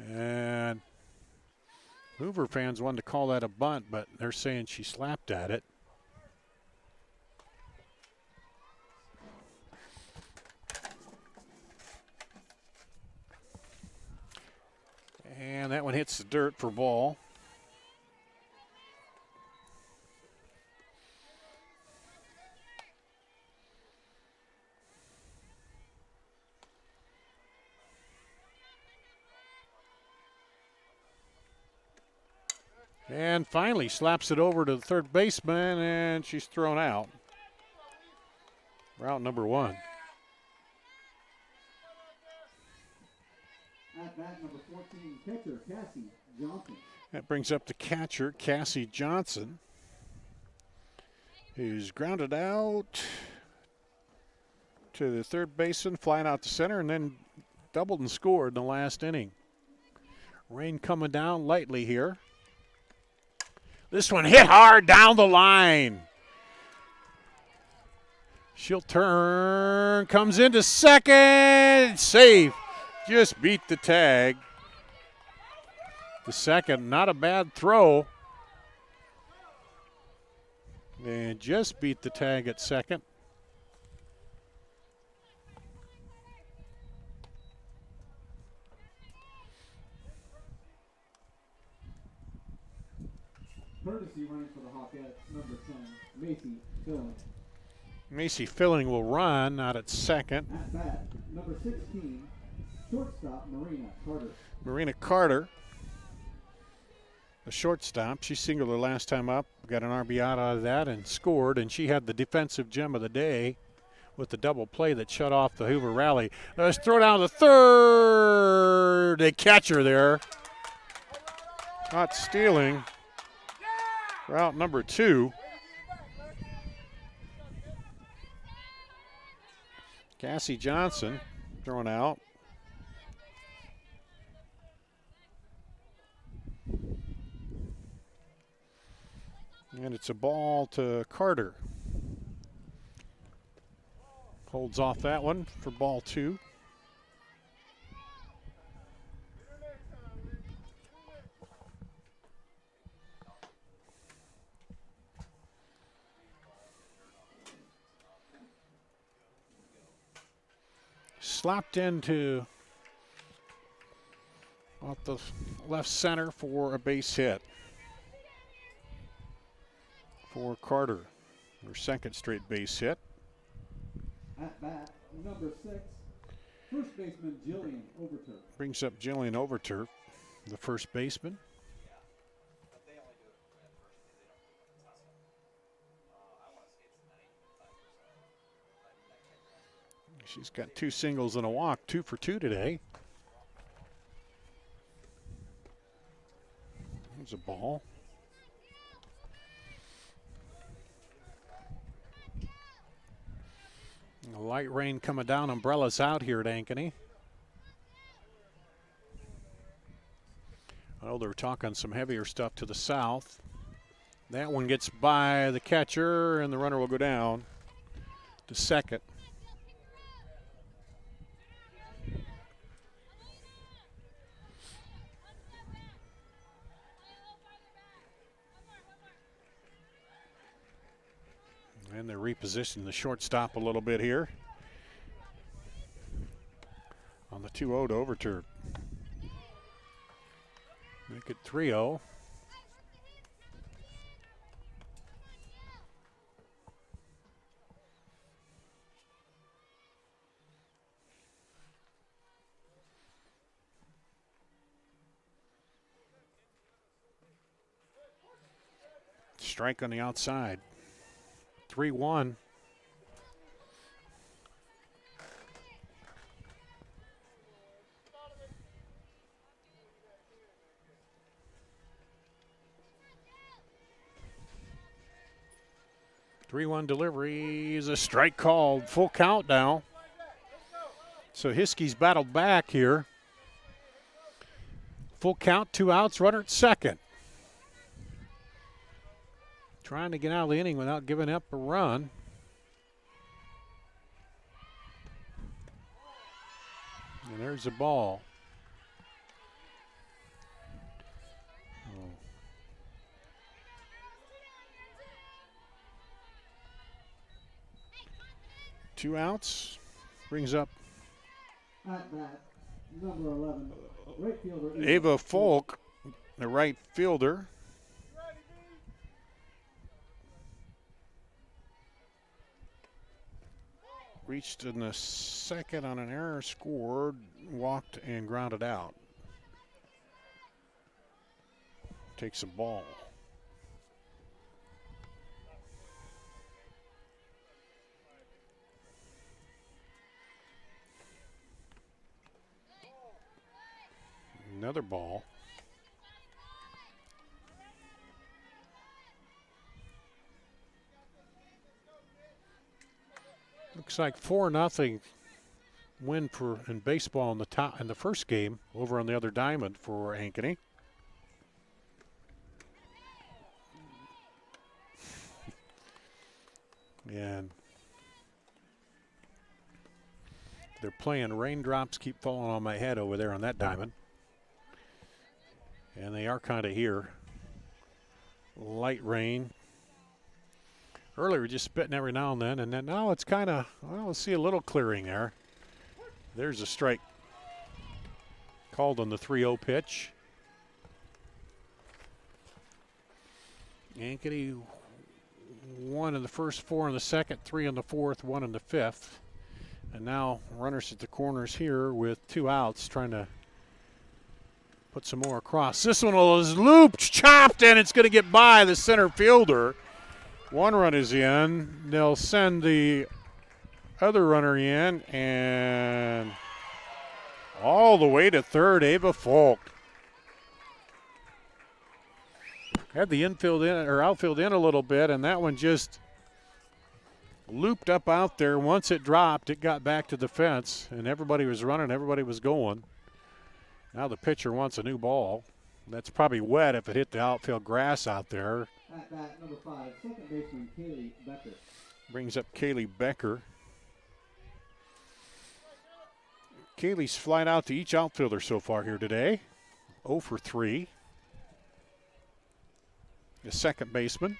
And Hoover fans wanted to call that a bunt, but they're saying she slapped at it. And that one hits the dirt for ball. And finally slaps it over to the third baseman, and she's thrown out. Route number 1. At bat number 14, catcher Cassie Johnson. That brings up the catcher, Cassie Johnson, who's grounded out to the third baseman, flying out to center, and then doubled and scored in the last inning. Rain coming down lightly here. This one hit hard down the line. She'll turn, comes into second, safe. Just beat the tag. The second, not a bad throw. And just beat the tag at second. Courtesy running for the Hawkettes, number 10, Macy Filling. Macy Filling will run out at second. At bat, number 16, shortstop Marina Carter. Marina Carter, a shortstop. She singled her last time up, got an RBI out of that and scored, and she had the defensive gem of the day with the double play that shut off the Hoover rally. Let's throw down the third. They catch her there. Not stealing. Route number 2. Cassie Johnson thrown out. And it's a ball to Carter. Holds off that one for ball 2. Slapped into off the left center for a base hit for Carter. Her second straight base hit. At bat, number 6, first baseman Jillian Overturf. Brings up Jillian Overturf, the first baseman. She's got 2 singles and a walk, 2 for 2 today. There's a ball. A light rain coming down, umbrellas out here at Ankeny. I know they're talking some heavier stuff to the south. That one gets by the catcher, and the runner will go down to second. And they're repositioning the shortstop a little bit here on the 2-0 to Overturf. Make it 3-0. Strike on the outside. 3-1. Delivery is a strike called. Full count now. So Hiskey's battled back here. Full count, 2 outs, runner at second. Trying to get out of the inning without giving up a run. And there's the ball. Oh. Two outs. Brings up At bat, number 11, right fielder Ava Folk, the right fielder. Reached in the second on an error, scored, walked, and grounded out. Takes a ball. Another ball. Looks like 4-0 win for in baseball in the first game over on the other diamond for Ankeny. And they're playing Raindrops Keep Falling on My Head over there on that diamond. And they are kind of here. Light rain. Earlier, we just spitting every now and then now it's kind of, well, we'll see a little clearing there. There's a strike called on the 3-0 pitch. Ankeny 1 in the first, 4 in the second, 3 in the fourth, 1 in the fifth. And now runners at the corners here with 2 outs trying to put some more across. This one was looped, chopped, and it's going to get by the center fielder. 1 run is in. They'll send the other runner in, and all the way to third, Ava Folk. Had the infield in or outfield in a little bit, and that one just looped up out there. Once it dropped, it got back to the fence, and everybody was running, everybody was going. Now the pitcher wants a new ball. That's probably wet if it hit the outfield grass out there. At bat, number 5, second baseman Kaylee Becker. Brings up Kaylee Becker. Kaylee's flied out to each outfielder so far here today. 0 for 3. The second baseman.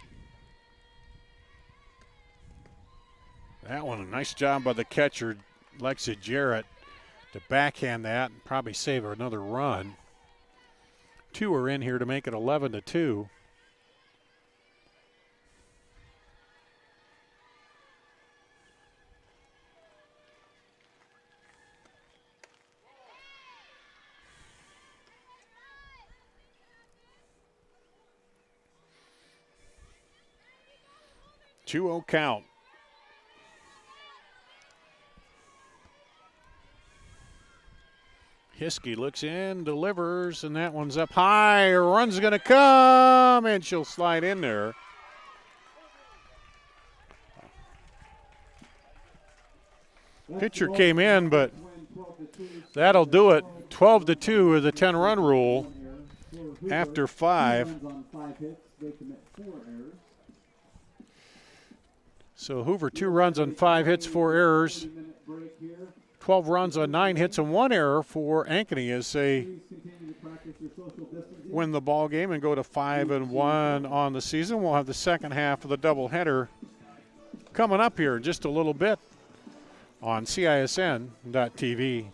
That one, a nice job by the catcher, Lexi Jarrett, to backhand that and probably save another run. 2 are in here to make it 11-2. Two-0 count. Hiskey looks in, delivers, and that one's up high. A run's going to come, and she'll slide in there. Pitcher came in, but that'll do it. 12-2 is the 10-run rule after 5. So Hoover 2 runs on 5 hits, 4 errors. 12 runs on 9 hits and 1 error for Ankeny as they win the ball game and go to 5-1 on the season. We'll have the second half of the doubleheader coming up here in just a little bit on CISN.TV.